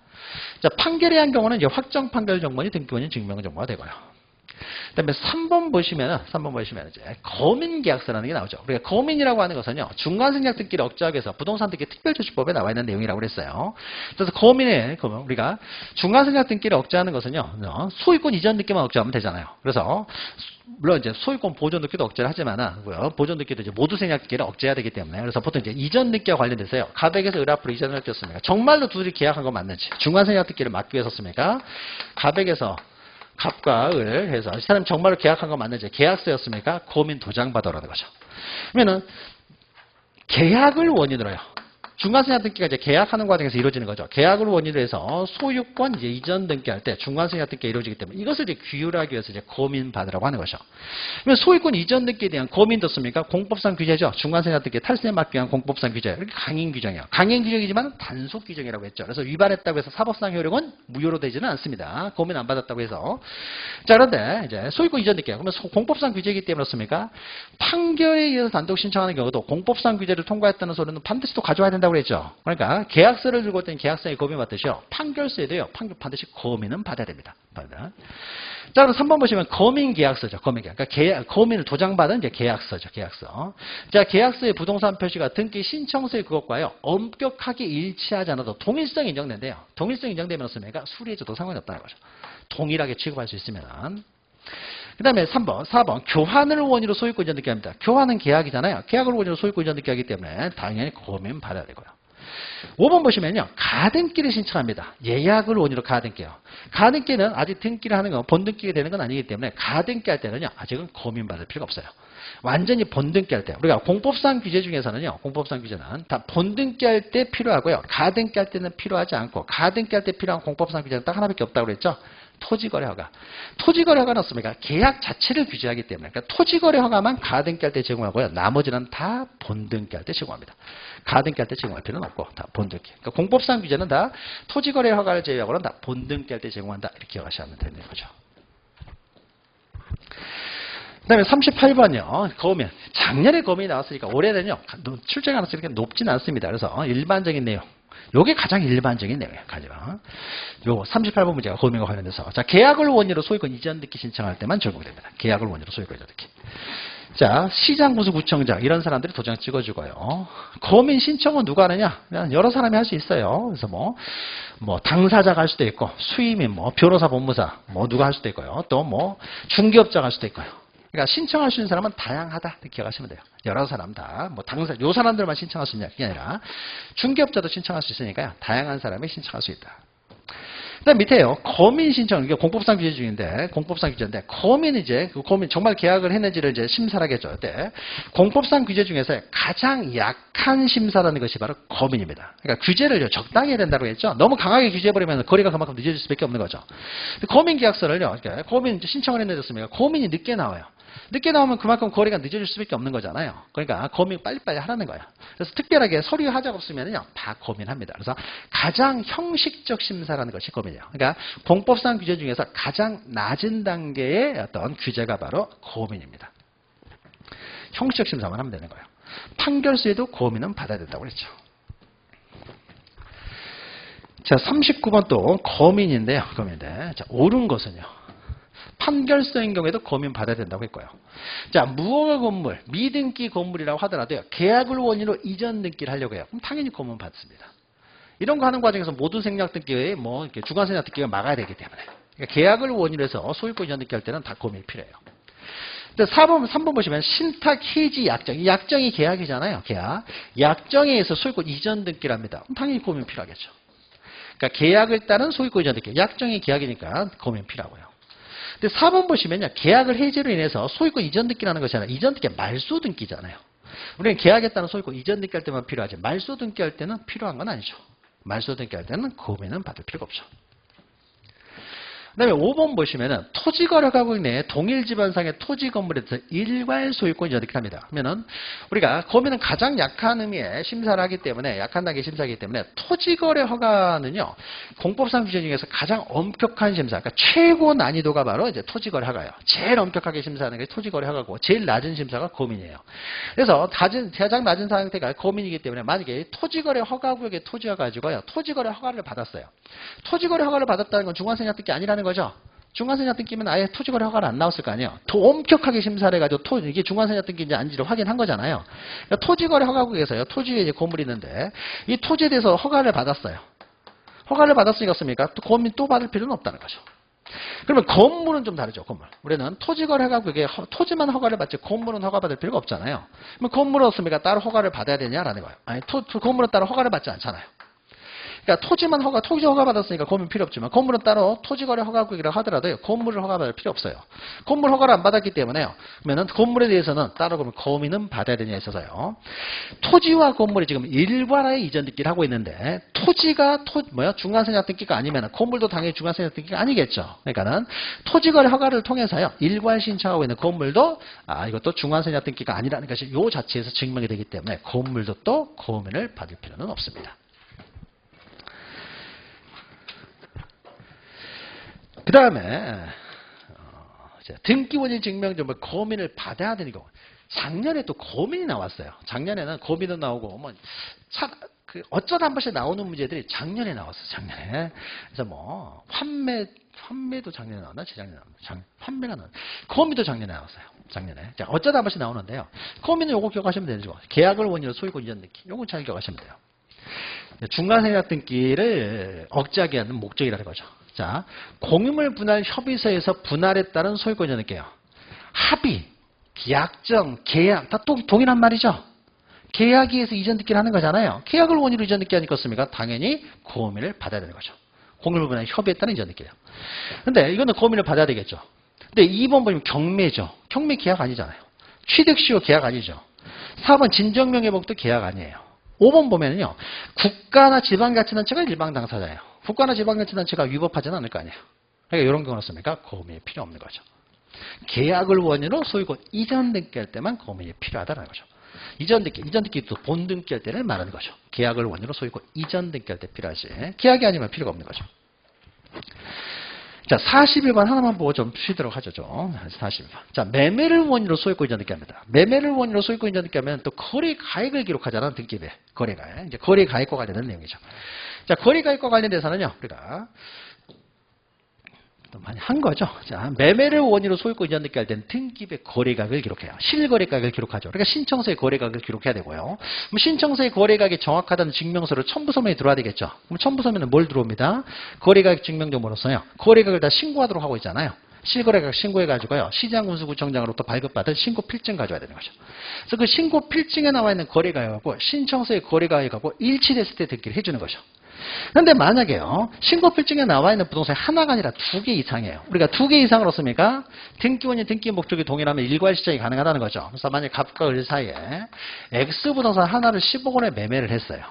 자, 판결에 한 경우는 이제 확정 판결 정보니 등기원인 증명정보가 되고요. 그다음에 3번 보시면 이제 거민계약서라는 게 나오죠. 우리가 거민이라고 하는 것은요. 중간생략 등기를 억제하기 위해서 부동산 등기 특별조치법에 나와 있는 내용이라고 그랬어요. 그래서 거민의 우리가 중간생략 등기를 억제하는 것은요. 소유권 이전 등기만 억제하면 되잖아요. 그래서 물론 이제 소유권 보존 등기도 억제를 하지만 보존 등기도 이제 모두 생략 등기를 억제해야 되기 때문에 그래서 보통 이제 이전 등기와 관련돼서요. 갑에게서 을 앞으로 이전을 했습니까? 정말로 둘이 계약한 거 맞는지 중간생략 등기를 막기 위해서 씁니까? 갑에게서 갑과 을 해서 이 사람 정말로 계약한 거 맞는지 계약서였습니까? 거민 도장 받아라는 거죠. 그러면은 계약을 원인으로 해요. 중간생략 등기가 이제 계약하는 과정에서 이루어지는 거죠. 계약을 원인으로 해서 소유권 이제 이전 등기할 때 중간생략 등기가 이루어지기 때문에 이것을 이제 규율하기 위해서 이제 거민 받으라고 하는 거죠. 그러면 소유권 이전 등기에 대한 거민도 씁니까? 공법상 규제죠. 중간생략 등기 탈세에 막기 위한 공법상 규제. 이렇게 강행 규정이에요. 강행 규정이지만 단속 규정이라고 했죠. 그래서 위반했다고 해서 사법상 효력은 무효로 되지는 않습니다. 거민 안 받았다고 해서. 자, 그런데 이제 소유권 이전 등기. 그러면 공법상 규제이기 때문에 씁니까? 판결에 의해서 단독 신청하는 경우도 공법상 규제를 통과했다는 소리는 반드시 또 가져와야 된다고 그랬죠. 그러니까 계약서를 들고 있던 계약서에 거민 받듯이요. 판결서에도요. 반드시 거민은 받아야 됩니다. 자, 그럼 3번 보시면 거민계약서죠. 거민계약. 그러니까 거민을 도장받은 이제 계약서죠. 계약서. 자, 계약서의 부동산 표시가 등기 신청서의 그것과요. 엄격하게 일치하지 않아도 동일성이 인정된대요. 동일성이 인정되면 어떻습니까? 수리해줘도 상관이 없다는 거죠. 동일하게 취급할 수 있으면. 그 다음에 4번 교환을 원인으로 소유권 이전 등기 합니다. 교환은 계약이잖아요. 계약을 원인으로 소유권 이전 등기 하기 때문에 당연히 거민 받아야 되고요. 5번 보시면요. 가등기를 신청합니다. 예약을 원인으로 가등기요. 가등기는 아직 등기를 하는 건 본등기가 되는 건 아니기 때문에 가등기 할 때는요. 아직은 거민 받을 필요가 없어요. 완전히 본등기 할 때. 우리가 공법상 규제 중에서는요. 공법상 규제는 다 본등기 할 때 필요하고요. 가등기 할 때는 필요하지 않고 가등기 할 때 필요한 공법상 규제는 딱 하나밖에 없다고 그랬죠. 토지거래 허가. 토지거래 허가는 없습니까? 계약 자체를 규제하기 때문에. 그러니까 토지거래 허가만 가등기 할 때 제공하고요. 나머지는 다 본등기 할 때 제공합니다. 가등기 할 때 제공할 필요는 없고 다 본등기. 그러니까 공법상 규제는 다 토지거래 허가를 제외하고는 다 본등기 할 때 제공한다. 이렇게 기억하시면 되는 거죠. 그 다음에 38번요. 거민. 작년에 거민이 나왔으니까 올해는요. 출제 가능성이 그렇게 높진 않습니다. 그래서 일반적인 내용. 요게 가장 일반적인 내용이에요. 가장. 요 38번 문제가 거민과 관련돼서. 자, 계약을 원인으로 소유권 이전 듣기 신청할 때만 적용됩니다. 계약을 원인으로 소유권 이전 듣기. 자, 시장구수구청장 이런 사람들이 도장 찍어주고요. 거민 신청은 누가 하느냐? 그냥 여러 사람이 할 수 있어요. 그래서 뭐 당사자가 할 수도 있고 수임인 변호사, 법무사 누가 할 수도 있고요. 또 중개업자가 할 수도 있고요. 그러니까 신청할 수 있는 사람은 다양하다 이렇게 기억하시면 돼요. 여러 사람 다 요 사람들만 신청할 수 있냐 그게 아니라 중개업자도 신청할 수 있으니까요. 다양한 사람이 신청할 수 있다. 그다음 밑에요. 거민 신청 이게 공법상 규제 중인데 공법상 규제인데 거민 이제 그 거민 정말 계약을 했는지를 이제 심사를 하겠죠. 때 공법상 규제 중에서 가장 약한 심사라는 것이 바로 거민입니다. 그러니까 규제를 적당히 해야 된다고 했죠. 너무 강하게 규제해버리면 거래가 그만큼 늦어질 수밖에 없는 거죠. 거민 계약서를요. 그러니까 거민 신청을 했는데 거민이 늦게 나와요. 늦게 나오면 그만큼 거래가 늦어질 수밖에 없는 거잖아요. 그러니까 거민 빨리빨리 하라는 거예요. 그래서 특별하게 서류 하자가 없으면요 다 거민합니다. 그래서 가장 형식적 심사라는 것이 거민이에요. 그러니까 공법상 규제 중에서 가장 낮은 단계의 어떤 규제가 바로 거민입니다. 형식적 심사만 하면 되는 거예요. 판결수에도 거민은 받아야 된다고 그랬죠. 자, 39번 또 거민인데요. 거민인데 자, 옳은 것은요. 판결서인 경우에도 거민 받아야 된다고 했고요. 자, 무허가 건물, 미등기 건물이라고 하더라도요. 계약을 원인으로 이전 등기를 하려고 해요. 그럼 당연히 거민 받습니다. 이런 거 하는 과정에서 모든 생략 등기에 이렇게 주관 생략 등기가 막아야 되기 때문에. 그러니까 계약을 원인으로 해서 소유권 이전 등기 할 때는 다 거민이 필요해요. 3번 보시면 신탁 해지 약정. 이 약정이 계약이잖아요. 계약. 약정에 의해서 소유권 이전 등기를 합니다. 그럼 당연히 거민 필요하겠죠. 그러니까 계약을 따른 소유권 이전 등기. 약정이 계약이니까 거민 필요하고요. 근데 4번 보시면요. 계약을 해지로 인해서 소유권 이전 등기라는 것이 아니라 이전 등기가 말소 등기잖아요. 우리는 계약에 따른 소유권 이전 등기할 때만 필요하지 말소 등기할 때는 필요한 건 아니죠. 말소 등기할 때는 거민은 받을 필요가 없죠. 그 다음에 5번 보시면은 토지거래가구 내에 동일 지반상의 토지 건물에 대해서 일괄 소유권 이전 등기를 합니다. 그러면은 우리가 거민은 가장 약한 의미의 심사를 하기 때문에 약한 단계 심사이기 때문에 토지거래 허가는요 공법상 규제 중에서 가장 엄격한 심사, 그러니까 최고 난이도가 바로 이제 토지거래 허가예요. 제일 엄격하게 심사하는 게 토지거래 허가고 제일 낮은 심사가 거민이에요. 그래서 가장 낮은 상태가 거민이기 때문에 만약에 토지거래 허가구역에 토지가 가지고요 토지거래 허가를 받았어요. 토지거래 허가를 받았다는 건 중간생략 등기 아니라는 거죠. 중간생략 등기면 아예 토지거래 허가를 안 나왔을 거 아니에요. 더 엄격하게 심사를 해가지고 이게 중간생략 등기인지 아닌지를 확인한 거잖아요. 그러니까 토지거래 허가국에서요. 토지에 이제 건물이 있는데 이 토지에 대해서 허가를 받았어요. 허가를 받았으니까 습니까? 또 거민 또 받을 필요는 없다는 거죠. 그러면 건물은 좀 다르죠. 건물. 우리는 토지거래 허가국에 토지만 허가를 받지 건물은 허가받을 필요가 없잖아요. 그럼 건물은 없습니까? 따로 허가를 받아야 되냐라는 거예요. 아니 건물은 따로 허가를 받지 않잖아요. 그러니까 토지 허가 받았으니까 거민 필요 없지만 건물은 따로 토지거래 허가국이라고 하더라도요. 건물을 허가받을 필요 없어요. 건물 허가를 안 받았기 때문에요. 그러면 건물에 대해서는 따로 그러면 거민은 받아야 되냐 있어서요. 토지와 건물이 지금 일괄하에 이전 등기를 하고 있는데 토지가 중간생략 등기가 아니면 건물도 당연히 중간생략 등기가 아니겠죠. 그러니까는 토지거래 허가를 통해서요. 일괄 신청하고 있는 건물도 이것도 중간생략 등기가 아니라는 것이 요 자체에서 증명이 되기 때문에 건물도 또 거민을 받을 필요는 없습니다. 그 다음에 등기원인 증명점을 거민을 받아야 되는 경우. 작년에 또 거민이 나왔어요. 작년에는 거민도 나오고 어쩌다 한 번씩 나오는 문제들이 작년에 나왔어요. 작년에. 그래서 환매도 작년에 나왔나? 재작년에 나왔나? 환매가 나왔나? 거민도 작년에 나왔어요. 작년에. 자, 어쩌다 한 번씩 나오는데요. 거민은 요거 기억하시면 되죠. 계약을 원인으로 소유권 이전 등기. 요거 잘 기억하시면 돼요. 중간생략 등기를 억제하게 하는 목적이라는 거죠. 자, 공유물 분할 협의서에서 분할에 따른 소유권 이전 등기예요. 합의, 약정, 계약 다 동일한 말이죠. 계약에 의해서 이전 등기를 하는 거잖아요. 계약을 원인으로 이전 등기 하니까 습니까? 당연히 거민을 받아야 되는 거죠. 공유물 분할 협의에 따른 이전 등기예요. 근데 이거는 거민을 받아야 되겠죠. 근데 2번 보면 경매죠. 경매 계약 아니잖아요. 취득시효 계약 아니죠. 4번 진정명예복도 계약 아니에요. 5번 보면요. 국가나 지방자치단체가 일방 당사자예요. 국가나 지방자치단체가 위법하지는 않을 거 아니에요. 그러니까 이런 경우는 어떻습니까? 고민이 필요 없는 거죠. 계약을 원인으로 소유권 이전 등기할 때만 고민이 필요하다는 거죠. 이전 등기도 본 등기할 때를 말하는 거죠. 계약을 원인으로 소유권 이전 등기할 때 필요하지. 계약이 아니면 필요가 없는 거죠. 자, 41번 하나만 보고 좀 쉬도록 하죠. 41번. 자, 매매를 원인으로 소유권 이전 등기합니다. 매매를 원인으로 소유권 이전 등기하면 또 거래 가액을 기록하잖아, 등기부에. 거래 가액. 이제 거래 가액과 관련된 내용이죠. 자, 거래 가액과 관련돼서는요, 우리가 많이 한 거죠. 자, 매매를 원인으로 소유권 이전 등기할 때는 등기부에 거래가액을 기록해요. 실거래가액을 기록하죠. 그러니까 신청서에 거래가액을 기록해야 되고요. 그럼 신청서에 거래가액이 정확하다는 증명서를 첨부서면에 들어와야 되겠죠. 그럼 첨부서면은 뭘 들어옵니다? 거래가액 증명정보로서요. 거래가액을 다 신고하도록 하고 있잖아요. 실거래가액 신고해가지고요. 시장군수구청장으로부터 발급받은 신고 필증 가져와야 되는 거죠. 그래서 그 신고 필증에 나와 있는 거래가액하고 신청서의 거래가액하고 일치됐을 때 등기를 해주는 거죠. 그런데 만약에요, 신고필증에 나와 있는 부동산이 하나가 아니라 2개 이상이에요. 우리가 2개 이상을 얻습니까? 등기원인 등기 목적이 동일하면 일괄 시장이 가능하다는 거죠. 그래서 만약에 갑과 을 사이에 X 부동산 하나를 10억 원에 매매를 했어요.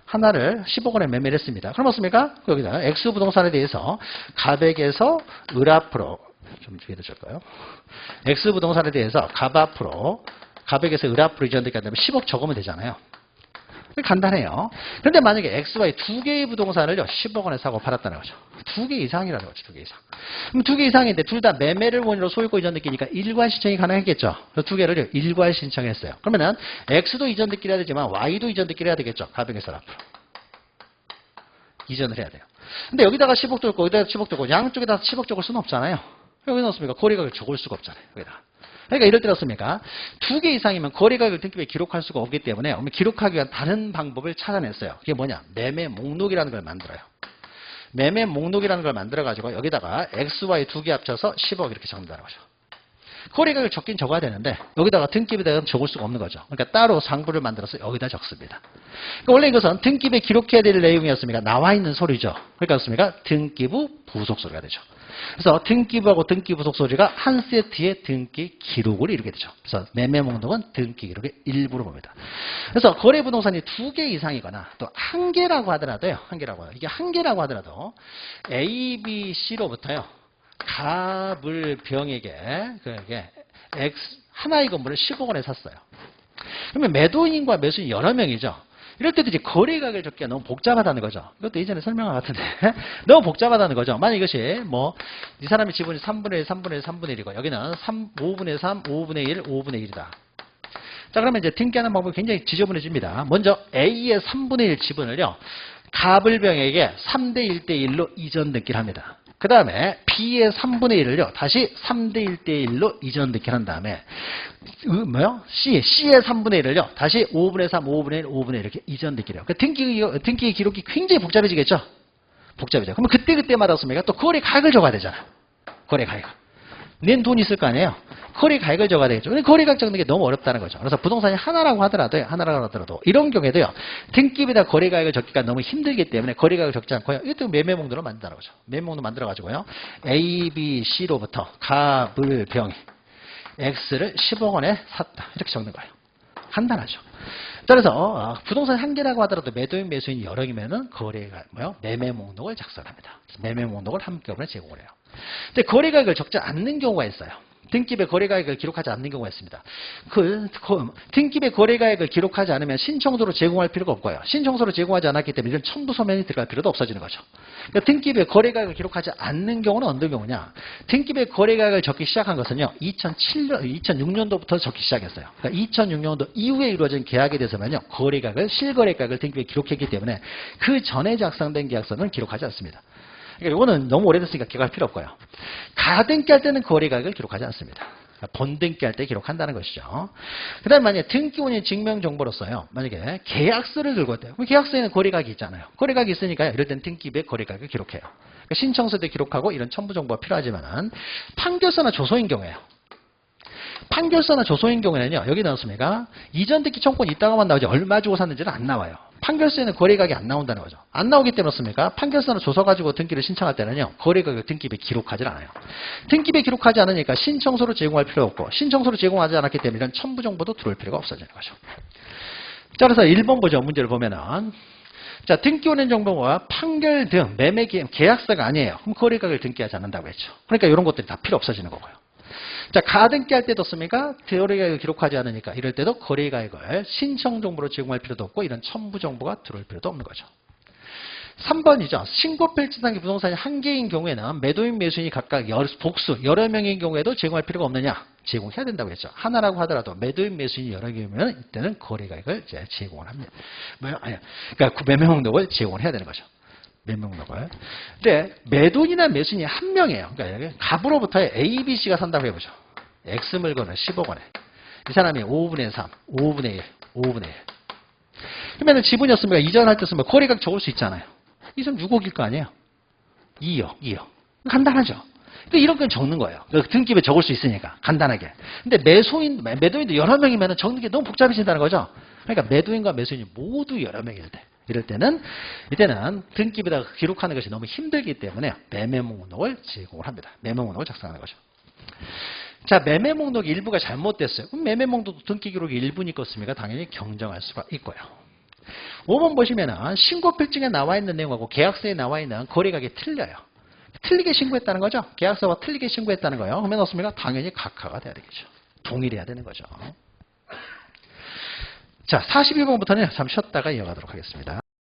하나를 10억 원에 매매를 했습니다. 그럼 어떻습니까? 여기다 X 부동산에 대해서 갑에게서 을 앞으로 좀 뒤에도 줄까요? X 부동산에 대해서 갑 앞으로 갑에게서 을 앞으로 이전되게 한다면 10억 적으면 되잖아요. 간단해요. 그런데 만약에 XY 2개의 부동산을요, 10억 원에 사고 팔았다는 거죠. 2개 이상이라는 거죠, 2개 이상. 그럼 2개 이상인데 둘 다 매매를 원인으로 소유권 이전 등기니까 일괄 신청이 가능했겠죠. 그래서 2개를 일괄 신청했어요. 그러면은 X도 이전 등기를 해야 되지만 Y도 이전 등기를 해야 되겠죠. 가백에서 앞으로. 이전을 해야 돼요. 근데 여기다가 10억 들고 여기다가 10억 들고 양쪽에다 10억 적을 수는 없잖아요. 여기 넣었습니까? 거래가격을 적을 수가 없잖아요. 여기다. 그러니까 이럴 때 어떻습니까? 2개 이상이면 거래가격을 등기부에 기록할 수가 없기 때문에 기록하기 위한 다른 방법을 찾아냈어요. 그게 뭐냐? 매매 목록이라는 걸 만들어요. 매매 목록이라는 걸 만들어가지고 여기다가 X, Y 2개 합쳐서 10억 이렇게 적는다는 거죠. 거래가격을 적긴 적어야 되는데 여기다가 등기부에다 적을 수가 없는 거죠. 그러니까 따로 상부를 만들어서 여기다 적습니다. 그러니까 원래 이것은 등기부에 기록해야 될 내용이었습니까? 나와 있는 소리죠. 그러니까 어떻습니까? 등기부 부속소리가 되죠. 그래서 등기부하고 등기부속소리가 한 세트의 등기 기록을 이루게 되죠. 그래서 매매 목록은 등기 기록의 일부로 봅니다. 그래서 거래 부동산이 2개 이상이거나 또 1개라고 하더라도요. 1개라고 이게 1개라고 하더라도 A, B, C로부터요. 갑을 병에게 그에게 X 하나의 건물을 10억 원에 샀어요. 그러면 매도인과 매수인 여러 명이죠. 이럴 때도 이제 거래가격을 적기가 너무 복잡하다는 거죠. 이것도 예전에 설명한 것 같은데 너무 복잡하다는 거죠. 만약 이것이 뭐 이 사람의 지분이 3분의 1, 3분의 1, 3분의 1이고 여기는 5분의 3, 5분의 1, 5분의 1이다. 자, 그러면 이제 등기하는 방법이 굉장히 지저분해집니다. 먼저 A의 3분의 1 지분을요. 갑을병에게 3대 1대 1로 이전 등기를 합니다. 그 다음에 B의 3분의 1을요. 다시 3대 1대 1로 이전 등기를 한 다음에 C의 3분의 1을요. 다시 5분의 3, 5분의 1, 5분의 1 이렇게 이전 등기를 해요. 그러니까 등기 기록이 굉장히 복잡해지겠죠? 복잡해져. 그러면 그때마다 어떻습니까? 또 거래 가액을 적어야 되잖아요. 거래 가액. 낸 돈이 있을 거 아니에요? 거래 가액을 적어야 되겠죠. 근데 거래 가액 적는 게 너무 어렵다는 거죠. 그래서 부동산이 하나라고 하더라도 이런 경우에도요. 등기부에다 거래 가액을 적기가 너무 힘들기 때문에 거래 가액을 적지 않고요. 이것도 매매 목록으로 만든다는 거죠. 매매 목록 만들어 가지고요. A, B, C로부터 갑을 병 X를 10억 원에 샀다. 이렇게 적는 거예요. 간단하죠. 따라서 부동산 한 개라고 하더라도 매도인, 매수인 여러 개면은 거래가 매매 목록을 작성합니다. 매매 목록을 한꺼번에 제공을 해요. 근데 거래 가액을 적지 않는 경우가 있어요. 등기부에 거래 가액을 기록하지 않는 경우가 있습니다. 등기부에 거래 가액을 기록하지 않으면 신청서로 제공할 필요가 없고요. 신청서로 제공하지 않았기 때문에 이런 첨부 서면이 들어갈 필요도 없어지는 거죠. 그러니까 등기부에 거래 가액을 기록하지 않는 경우는 어떤 경우냐? 등기부에 거래 가액을 적기 시작한 것은요. 2006년도부터 적기 시작했어요. 그러니까 2006년도 이후에 이루어진 계약에 대해서만요. 거래 가액을 실거래 가액을 등기부에 기록했기 때문에 그 전에 작성된 계약서는 기록하지 않습니다. 그러니까 이거는 너무 오래됐으니까 기록할 필요 없고요. 가등기할 때는 거래가격을 기록하지 않습니다. 본등기할 때 기록한다는 것이죠. 그 다음에 만약에 등기원인 증명정보로서요. 만약에 계약서를 들고 왔대요. 그럼 계약서에는 거래가격이 있잖아요. 거래가격이 있으니까요. 이럴 때는 등기부에 거래가격을 기록해요. 그러니까 신청서도 기록하고 이런 첨부정보가 필요하지만 판결서나 조서인 경우에요. 판결서나 조서인 경우에는요. 여기 나왔습니까? 이전 등기 청구권이 있다가만 나오지 얼마 주고 샀는지는 안 나와요. 판결서에는 거래가격이 안 나온다는 거죠. 안 나오기 때문에 그렇습니까? 판결서나 조서 가지고 등기를 신청할 때는요. 거래가격 등기부에 기록하지 않아요. 등기부에 기록하지 않으니까 신청서로 제공할 필요 없고 신청서로 제공하지 않았기 때문에 이런 첨부 정보도 들어올 필요가 없어지는 거죠. 자, 그래서 1번 보죠. 문제를 보면은 자, 등기원인 정보가 판결 등 매매 계약서가 아니에요. 그럼 거래가격을 등기하지 않는다고 했죠. 그러니까 이런 것들이 다 필요 없어지는 거고요. 자, 가등기할 때도 씁니까? 거래가격을 기록하지 않으니까 이럴 때도 거래가격을 신청 정보로 제공할 필요도 없고 이런 첨부 정보가 들어올 필요도 없는 거죠. 3번이죠. 신고필지상기 부동산이 한 개인 경우에는 매도인 매수인이 각각 복수 여러 명인 경우에도 제공할 필요가 없느냐? 제공해야 된다고 했죠. 하나라고 하더라도 매도인 매수인이 여러 개면 이때는 거래가격을 이제 제공을 합니다. 그러니까 매매 목록을 제공을 해야 되는 거죠. 매매 목록을. 근데 매도인이나 매수인이 한 명이에요. 그러니까 갑으로부터 A, B, C가 산다고 해보죠. X 물건을 10억 원에. 이 사람이 5분의 3, 5분의 1, 5분의 1. 그러면 지분이었으면 이전할 때 쓰면 거래가격 적을 수 있잖아요. 이 사람 6억일 거 아니에요? 2억. 간단하죠? 그러니까 이런 건 적는 거예요. 등기부에 적을 수 있으니까. 간단하게. 근데 매도인도 여러 명이면 적는 게 너무 복잡해진다는 거죠? 그러니까 매도인과 매수인이 모두 여러 명일 때. 이럴 때는, 이때는 등기부에다가 기록하는 것이 너무 힘들기 때문에 매매 목록을 제공을 합니다. 매매 목록을 작성하는 거죠. 자, 매매 목록 일부가 잘못됐어요. 그럼 매매 목록 등기 기록이 일부니까 없습니까? 당연히 경정할 수가 있고요. 5번 보시면은 신고필증에 나와 있는 내용하고 계약서에 나와 있는 거래가격이 틀려요. 틀리게 신고했다는 거죠. 계약서와 틀리게 신고했다는 거예요. 그러면 어떻습니까? 당연히 각하가 돼야 되겠죠. 동일해야 되는 거죠. 자, 42번부터는 잠시 쉬었다가 이어가도록 하겠습니다.